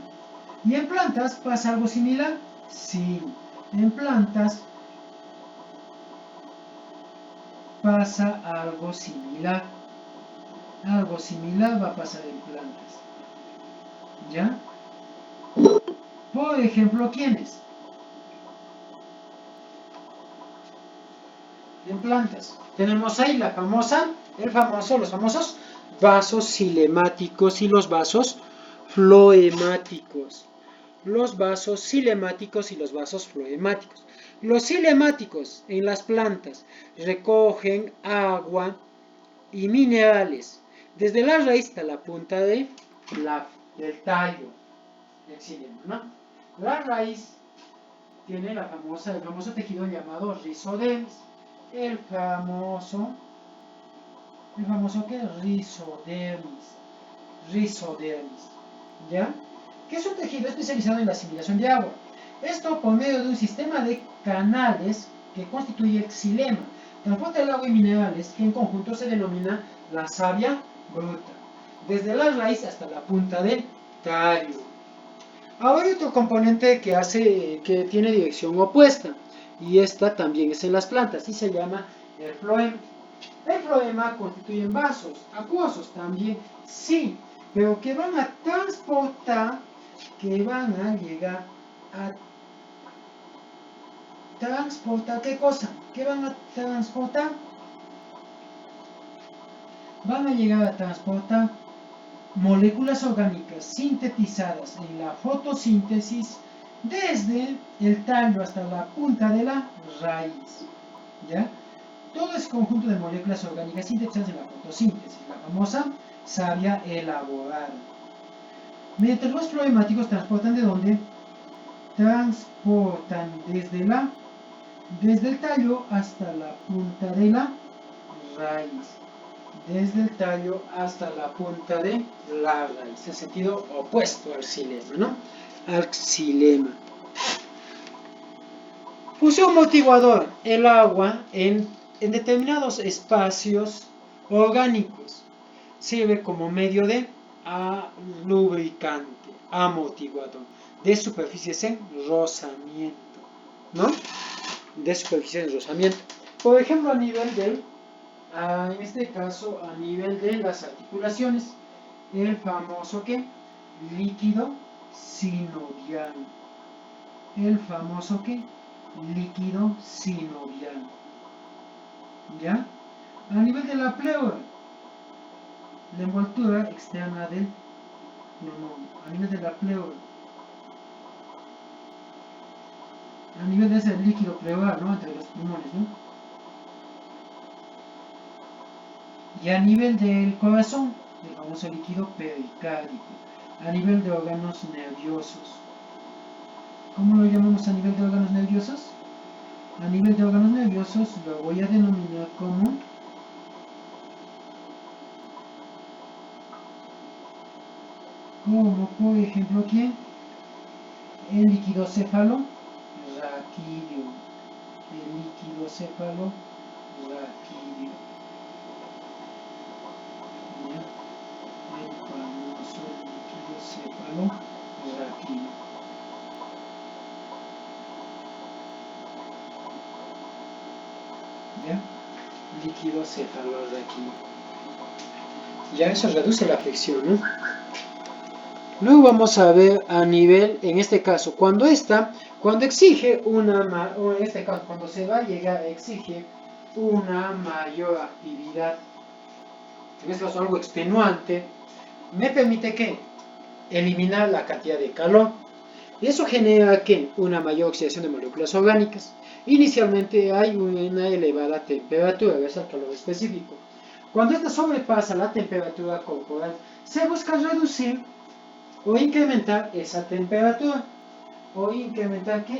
¿Y en plantas pasa algo similar? Sí, en plantas pasa algo similar. Algo similar va a pasar en plantas. ¿Ya? Por ejemplo, ¿quiénes? En plantas. Tenemos ahí los famosos vasos cilemáticos y los vasos floemáticos. Los vasos cilemáticos y los vasos floemáticos. Los cilemáticos en las plantas recogen agua y minerales desde la raíz hasta la punta del tallo del xilema, ¿no? La raíz tiene el famoso tejido llamado rizodermis. El famoso ¿qué? Rizodermis. ¿Ya? Que es un tejido especializado en la asimilación de agua. Esto por medio de un sistema de canales que constituye el xilema. Transporta el agua y minerales que en conjunto se denomina la savia bruta, desde la raíz hasta la punta del tallo. Ahora hay otro componente que tiene dirección opuesta, y esta también es en las plantas, y se llama el floema. El floema constituye vasos acuosos también, sí, pero que van a transportar, que van a llegar a transportar, ¿qué cosa? ¿Qué van a transportar? Van a llegar a transportar moléculas orgánicas sintetizadas en la fotosíntesis desde el tallo hasta la punta de la raíz, ¿ya? Todo ese conjunto de moléculas orgánicas sintetizadas en la fotosíntesis, la famosa savia elaborada. Mientras los floemáticos transportan de dónde? Transportan desde el tallo hasta la punta de la raíz. Desde el tallo hasta la punta de la raíz, en sentido opuesto al xilema, ¿no? Al xilema. Función motivadora. El agua en determinados espacios orgánicos sirve como medio de lubricante, amortiguador, de superficies en rozamiento, ¿no? De superficies en rozamiento. Por ejemplo, a nivel del en este caso a nivel de las articulaciones, el famoso ¿qué? Líquido sinovial. El famoso ¿qué? Líquido sinovial. ¿Ya? A nivel de la pleura, la envoltura externa del pulmón. A nivel de la pleura, a nivel de ese líquido pleural, ¿no? Entre los pulmones, ¿no? Y a nivel del corazón, el famoso líquido pericárdico. A nivel de órganos nerviosos. ¿Cómo lo llamamos a nivel de órganos nerviosos? A nivel de órganos nerviosos lo voy a denominar como por ejemplo, ¿quién? El líquido cefalo raquídeo. El líquido cefalo raquídeo. El famoso líquido cefalo raquídeo. ¿Ya? Líquido cefalorraquídeo. Ya eso reduce la fricción, ¿no? Luego vamos a ver a nivel, en este caso, cuando exige en este caso, cuando se va a llegar, exige una mayor actividad, en este caso algo extenuante, me permite que eliminar la cantidad de calor. Y eso genera que una mayor oxidación de moléculas orgánicas. Inicialmente hay una elevada temperatura, gracias al calor específico. Cuando esta sobrepasa la temperatura corporal, se busca reducir o incrementar esa temperatura.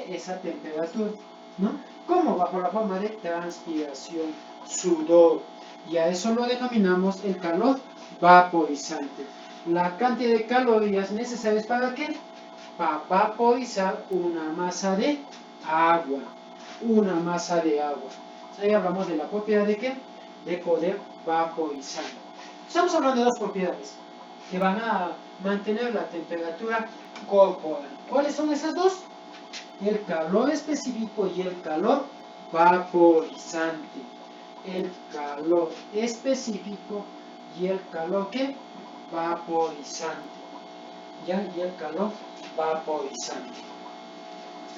Esa temperatura, ¿no? ¿Cómo? Bajo la forma de transpiración, sudor. Y a eso lo denominamos el calor vaporizante. La cantidad de calorías necesarias para ¿qué? Para vaporizar una masa de agua. Ahí hablamos de la propiedad de ¿qué? De poder vaporizar. Estamos hablando de dos propiedades que van a mantener la temperatura corporal. ¿Cuáles son esas dos? El calor específico y el calor vaporizante. El calor específico y el calor ¿qué? Vaporizante. ¿Ya? Y el calor vaporizante.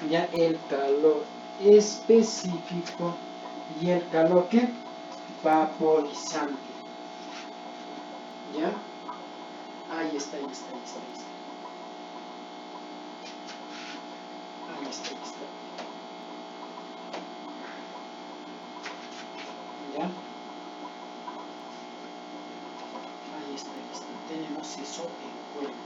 Ya el calor específico y el calor ¿qué? Vaporizante. ¿Ya? Ahí está. Ahí está. ¿Ya? Ahí está. Tenemos eso en cuenta.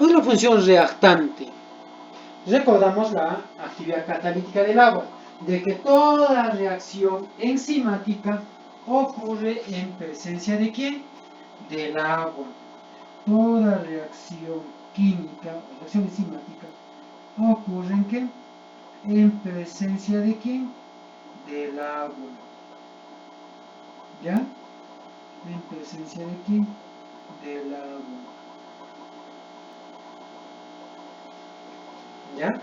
Otra función reactante. Recordamos la actividad catalítica del agua, de que toda reacción enzimática ocurre en presencia de ¿quién? del agua. Toda reacción química, reacción enzimática, ocurre en ¿qué? En presencia de ¿quién? Del agua. ¿Ya? En presencia de ¿quién? Del agua. ¿Ya?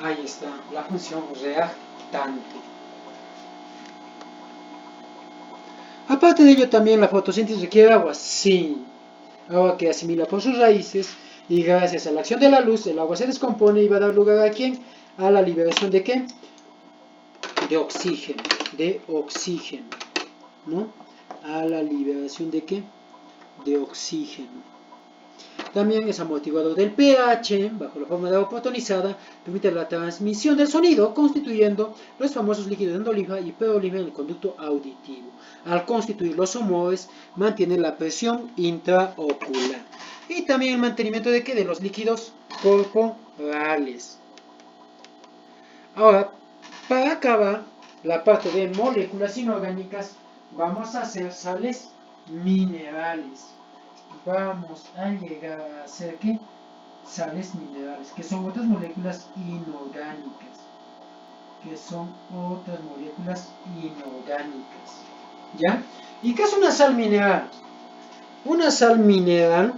Ahí está, la función reactante. Aparte de ello, también la fotosíntesis requiere agua. Sí, agua que asimila por sus raíces y gracias a la acción de la luz, el agua se descompone y va a dar lugar ¿a quién? A la liberación de ¿qué? De oxígeno, ¿no? A la liberación de ¿qué? De oxígeno. También es amortiguador del pH, bajo la forma de agua protonizada, permite la transmisión del sonido, constituyendo los famosos líquidos endoliva y peroliva en el conducto auditivo. Al constituir los humores, mantiene la presión intraocular. Y también el mantenimiento de ¿qué? De los líquidos corporales. Ahora, para acabar la parte de moléculas inorgánicas, vamos a hacer sales minerales. Vamos a llegar a hacer ¿qué? Sales minerales, que son otras moléculas inorgánicas. ¿Ya? ¿Y qué es una sal mineral? Una sal mineral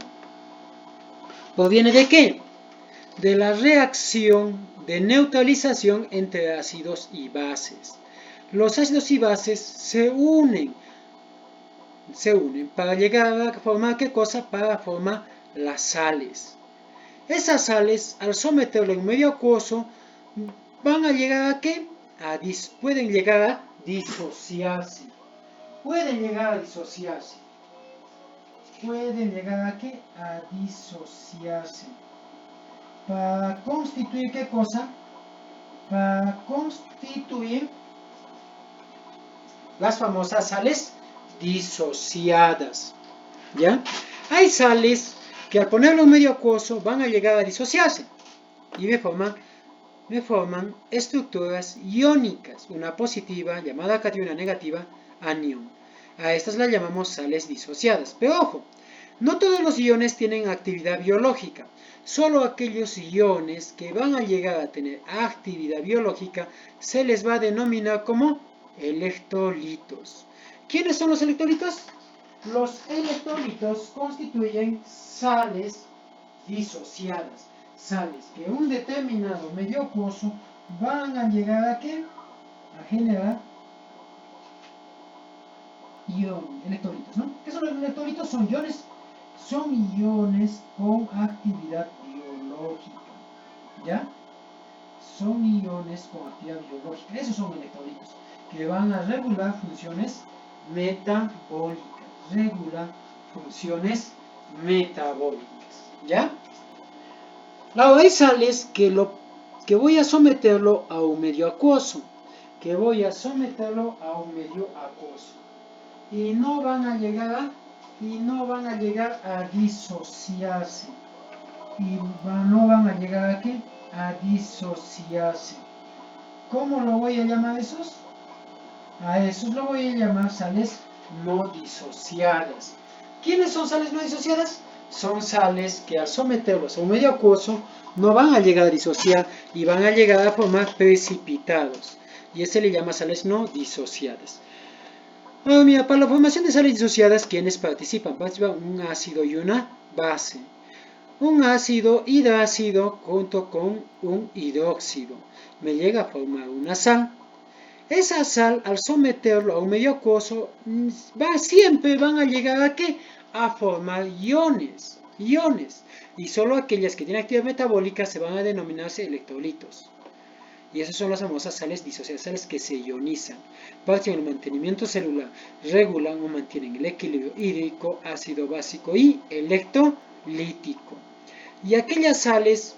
proviene de ¿qué? De la reacción de neutralización entre ácidos y bases. Los ácidos y bases se unen para llegar a formar ¿qué cosa? Para formar las sales. Esas sales, al someterlo en medio acuoso, van a llegar a ¿qué? Pueden llegar a disociarse. Pueden llegar a ¿qué? A disociarse. Para constituir ¿qué cosa? Para constituir las famosas sales disociadas. ¿Ya? Hay sales que al ponerlo en medio acuoso van a llegar a disociarse y me forman estructuras iónicas, una positiva llamada cation y una negativa anión. A estas las llamamos sales disociadas. Pero ojo, no todos los iones tienen actividad biológica. Solo aquellos iones que van a llegar a tener actividad biológica se les va a denominar como electrolitos. ¿Quiénes son los electrolitos? Los electrolitos constituyen sales disociadas, sales que en un determinado medio acuoso van a llegar a ¿qué? A generar electrolitos, ¿no? ¿Qué son los electrolitos? Son iones con actividad biológica, ¿ya? Son iones con actividad biológica, esos son electrolitos, que van a regular funciones metabólicas, ¿ya? Ahora hay sales que voy a someterlo a un medio acuoso, y no van a llegar a disociarse, a disociarse. ¿Cómo lo voy a llamar esos? A esos lo voy a llamar sales no disociadas. ¿Quiénes son sales no disociadas? Son sales que al someterlos a un medio acuoso no van a llegar a disociar y van a llegar a formar precipitados. Y ese le llama sales no disociadas. Ahora mira, para la formación de sales disociadas, ¿quiénes participan? Participan un ácido y una base. Un ácido hidrácido junto con un hidróxido me llega a formar una sal. Esa sal, al someterlo a un medio acuoso, siempre van a llegar a ¿qué? A formar iones. Y solo aquellas que tienen actividad metabólica se van a denominarse electrolitos. Y esas son las famosas sales disociadas, sales que se ionizan. Participan en el mantenimiento celular, regulan o mantienen el equilibrio hídrico, ácido básico y electrolítico. Y aquellas sales,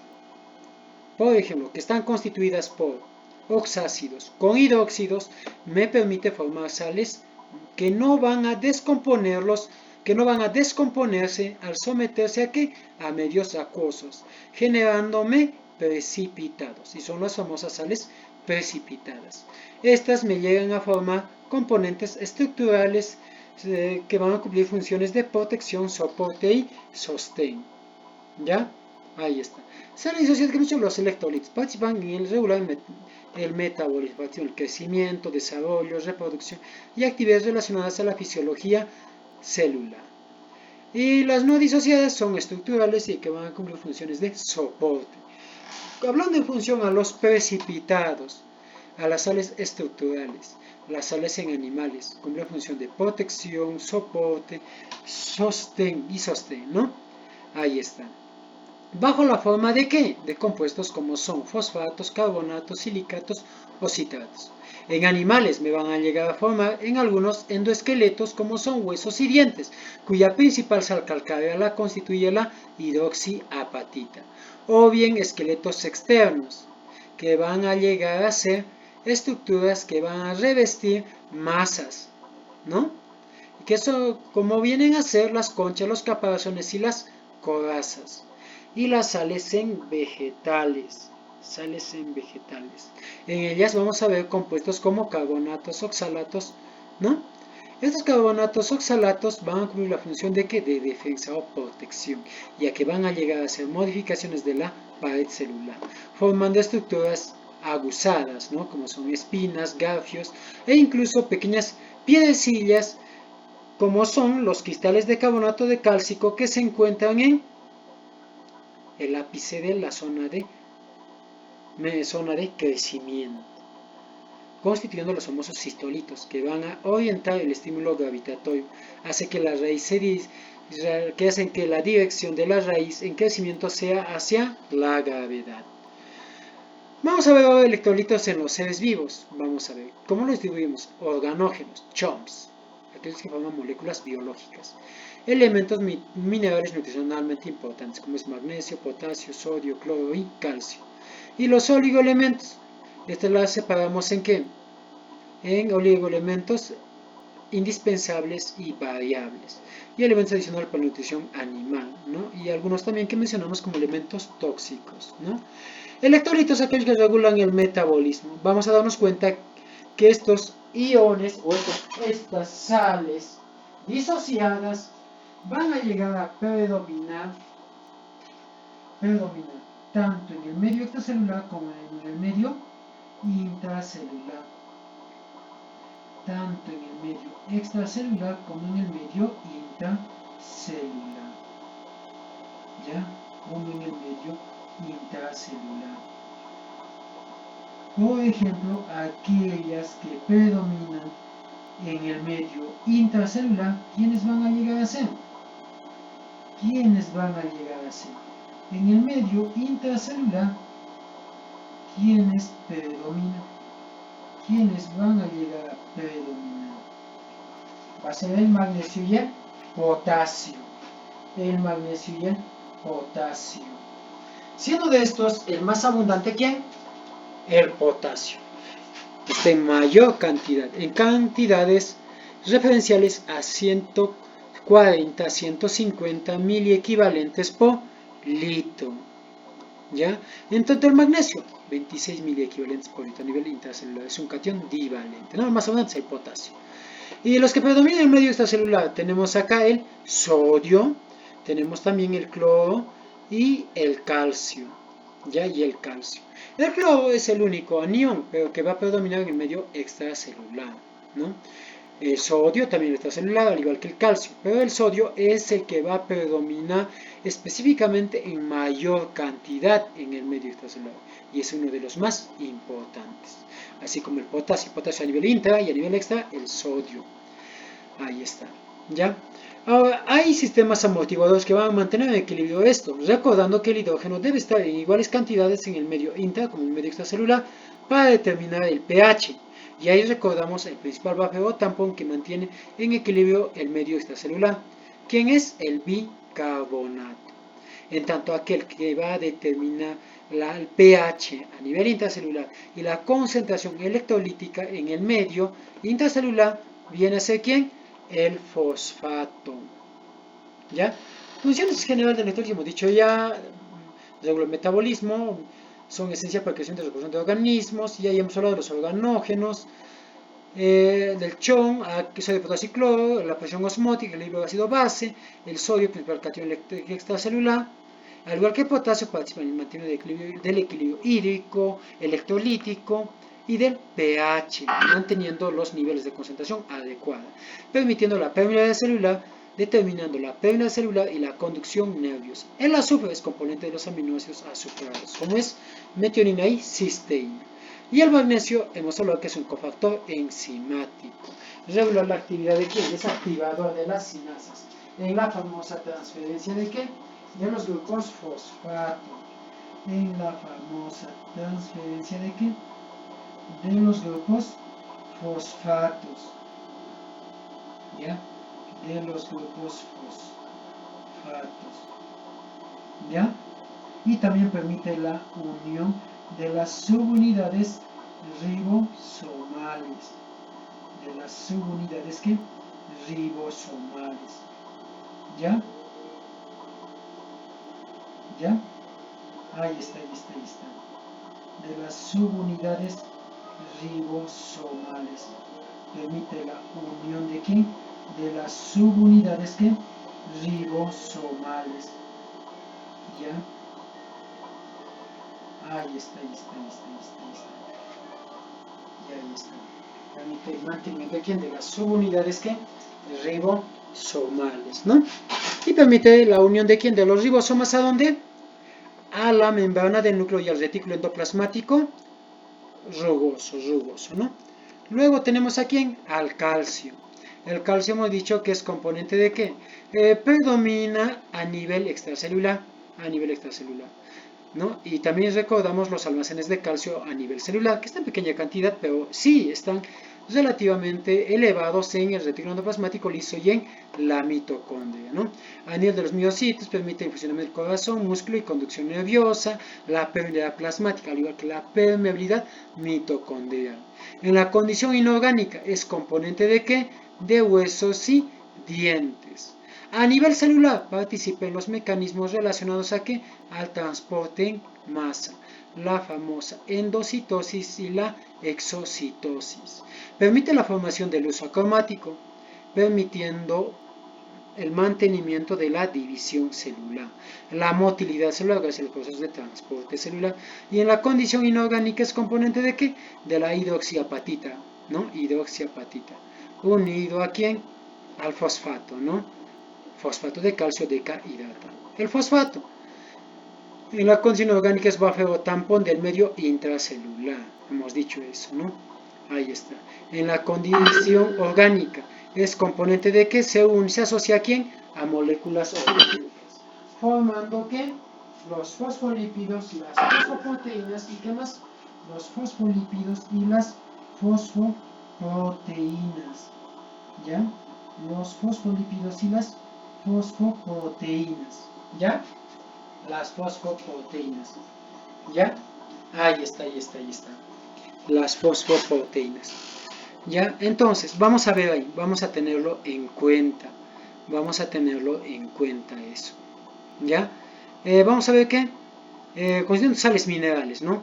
por ejemplo, que están constituidas por oxácidos con hidróxidos, me permite formar sales que no van a descomponerse al someterse a ¿qué? A medios acuosos, generándome precipitados, y son las famosas sales precipitadas. Estas me llegan a formar componentes estructurales que van a cumplir funciones de protección, soporte y sostén. ¿Ya? Ahí está. Salen disociadas que muchos los electrolitos participan en el regular el metabolismo, el crecimiento, desarrollo, reproducción y actividades relacionadas a la fisiología celular. Y las no disociadas son estructurales y que van a cumplir funciones de soporte. Hablando en función a los precipitados, a las sales estructurales, las sales en animales, cumplen función de protección, soporte, sostén, ¿no? Ahí está. ¿Bajo la forma de qué? De compuestos como son fosfatos, carbonatos, silicatos o citratos. En animales me van a llegar a formar en algunos endoesqueletos como son huesos y dientes, cuya principal sal calcárea la constituye la hidroxiapatita. O bien esqueletos externos, que van a llegar a ser estructuras que van a revestir masas, ¿no? Y que eso, como vienen a ser las conchas, los caparazones y las corazas. Y las sales en vegetales. En ellas vamos a ver compuestos como carbonatos, oxalatos, ¿no? Estos carbonatos oxalatos van a cumplir la función de que de defensa o protección, ya que van a llegar a ser modificaciones de la pared celular, formando estructuras aguzadas, ¿no? Como son espinas, garfios e incluso pequeñas piedrecillas, como son los cristales de carbonato de cálcico que se encuentran en el ápice de la zona de crecimiento, constituyendo los famosos cistolitos, que van a orientar el estímulo gravitatorio, hace que la raíz que hacen que la dirección de la raíz en crecimiento sea hacia la gravedad. Vamos a ver ahora electrolitos en los seres vivos. Vamos a ver cómo los distribuimos. Organógenos, CHOMS, aquellos que forman moléculas biológicas. Elementos minerales nutricionalmente importantes, como es magnesio, potasio, sodio, cloro y calcio. Y los oligoelementos, estas las separamos en qué? En oligoelementos indispensables y variables. Y elementos adicionales para la nutrición animal, ¿no? Y algunos también que mencionamos como elementos tóxicos, ¿no? Electrolitos, aquellos que regulan el metabolismo. Vamos a darnos cuenta que estos iones o estas sales disociadas van a llegar a predominar tanto en el medio extracelular como en el medio intracelular. Tanto en el medio extracelular como en el medio intracelular. ¿Ya? Como en el medio intracelular. Por ejemplo, aquellas que predominan en el medio intracelular, ¿quiénes van a llegar a ser? En el medio intracelular, ¿quiénes van a llegar a predominar? Va a ser el magnesio y el potasio. Siendo de estos, el más abundante, ¿quién? El potasio. Está en mayor cantidad, en cantidades referenciales a 140 a 150 miliequivalentes por litro. ¿Ya? En tanto el magnesio, 26 miliequivalentes por litro a nivel intracelular, es un catión divalente. No, más abundante es el potasio. Y los que predominan en el medio extracelular, tenemos acá el sodio, tenemos también el cloro y el calcio. ¿Ya? Y el calcio. El cloro es el único anión, pero que va a predominar en el medio extracelular, ¿no? El sodio también extracelular, al igual que el calcio, pero el sodio es el que va a predominar específicamente en mayor cantidad en el medio extracelular y es uno de los más importantes, así como el potasio a nivel intra y a nivel extra el sodio. Ahí está, ¿ya? Ahora, hay sistemas amortiguadores que van a mantener en equilibrio esto, recordando que el hidrógeno debe estar en iguales cantidades en el medio intra como en el medio extracelular para determinar el pH. Y ahí recordamos el principal buffer o tampón que mantiene en equilibrio el medio extracelular, quien es el bicarbonato. En tanto, aquel que va a determinar el pH a nivel intracelular y la concentración electrolítica en el medio intracelular viene a ser ¿quién? El fosfato. ¿Ya? Funciones generales del electrolito, hemos dicho ya, regula el metabolismo, son esenciales para la creación de reproducción de organismos, y ahí hemos hablado de los organógenos, del chon a sodio potasio y cloro, la presión osmótica, el libro de ácido base, el sodio, principal catión eléctrico extracelular. Al igual que el potasio, participa en el mantenimiento del equilibrio hídrico, electrolítico y del pH, manteniendo los niveles de concentración adecuada, permitiendo la permeabilidad celular, determinando la permeabilidad celular y la conducción nerviosa. El azufre es componente de los aminoácidos azucarados, como es metionina y cisteína. Y el magnesio hemos hablado que es un cofactor enzimático. Regula la actividad de quién? Es activador de las sinasas. En la famosa transferencia de qué? De los grupos fosfato. En la famosa transferencia de qué? De los grupos fosfatos. ¿Ya? De los grupos fosfatos. ¿Ya? Y también permite la unión de las subunidades ribosomales. De las subunidades ¿qué? Ribosomales. ¿Ya? ¿Ya? Ahí está. De las subunidades ribosomales. Permite la unión de ¿qué? De las subunidades ¿qué? Ribosomales. ¿Ya? Ahí está. Y ahí está. Permite el mantenimiento de las subunidades ¿qué? Ribosomales, ¿no? Y permite la unión de ¿quién? De los ribosomas ¿a dónde? A la membrana del núcleo y al retículo endoplasmático rugoso, ¿no? Luego tenemos a ¿quién? Al calcio. El calcio hemos dicho que es componente de ¿qué? Predomina a nivel extracelular, ¿no? Y también recordamos los almacenes de calcio a nivel celular, que están en pequeña cantidad, pero sí están relativamente elevados en el retículo endoplasmático liso y en la mitocondria, ¿no? A nivel de los miocitos permite el funcionamiento del corazón, músculo y conducción nerviosa, la permeabilidad plasmática, al igual que la permeabilidad mitocondrial. En la condición inorgánica es componente de ¿qué? De huesos y dientes. A nivel celular participa en los mecanismos relacionados a ¿qué? Al transporte en masa, la famosa endocitosis y la exocitosis. Permite la formación del uso acromático, permitiendo el mantenimiento de la división celular, la motilidad celular gracias a los procesos de transporte celular. Y en la condición inorgánica es componente de ¿qué? De la hidroxiapatita, ¿no? Hidroxiapatita. Unido a ¿quién? Al fosfato, ¿no? Fosfato de calcio decahidratado. El fosfato en la condición orgánica es buffer tampón del medio intracelular. Hemos dicho eso, ¿no? Ahí está. En la condición orgánica es componente de que se asocia a ¿quién? A moléculas orgánicas. Formando ¿qué? Los fosfolípidos, las fosfoproteínas y ¿qué más? Los fosfolípidos y las fosfoproteínas. ¿Ya? Los fosfolípidos y las fosfoproteínas. ¿Ya? Las fosfoproteínas. ¿Ya? Ahí está. Las fosfoproteínas. ¿Ya? Entonces, vamos a ver ahí, vamos a tenerlo en cuenta. Eso. ¿Ya? Vamos a ver qué. Constituyen sales minerales, ¿no?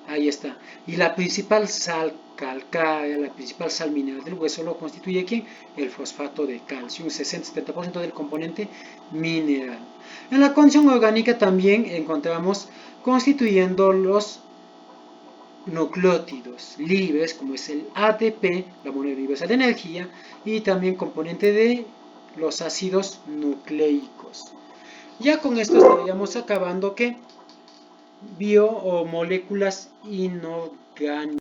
Ahí está. Y la principal sal calcárea, la principal sal mineral del hueso lo constituye ¿quién? El fosfato de calcio, un 60-70% del componente mineral. En la condición orgánica también encontramos constituyendo los nucleótidos libres, como es el ATP, la moneda universal de energía, y también componente de los ácidos nucleicos. Ya con esto estaríamos acabando que bio o moléculas inorgánicas.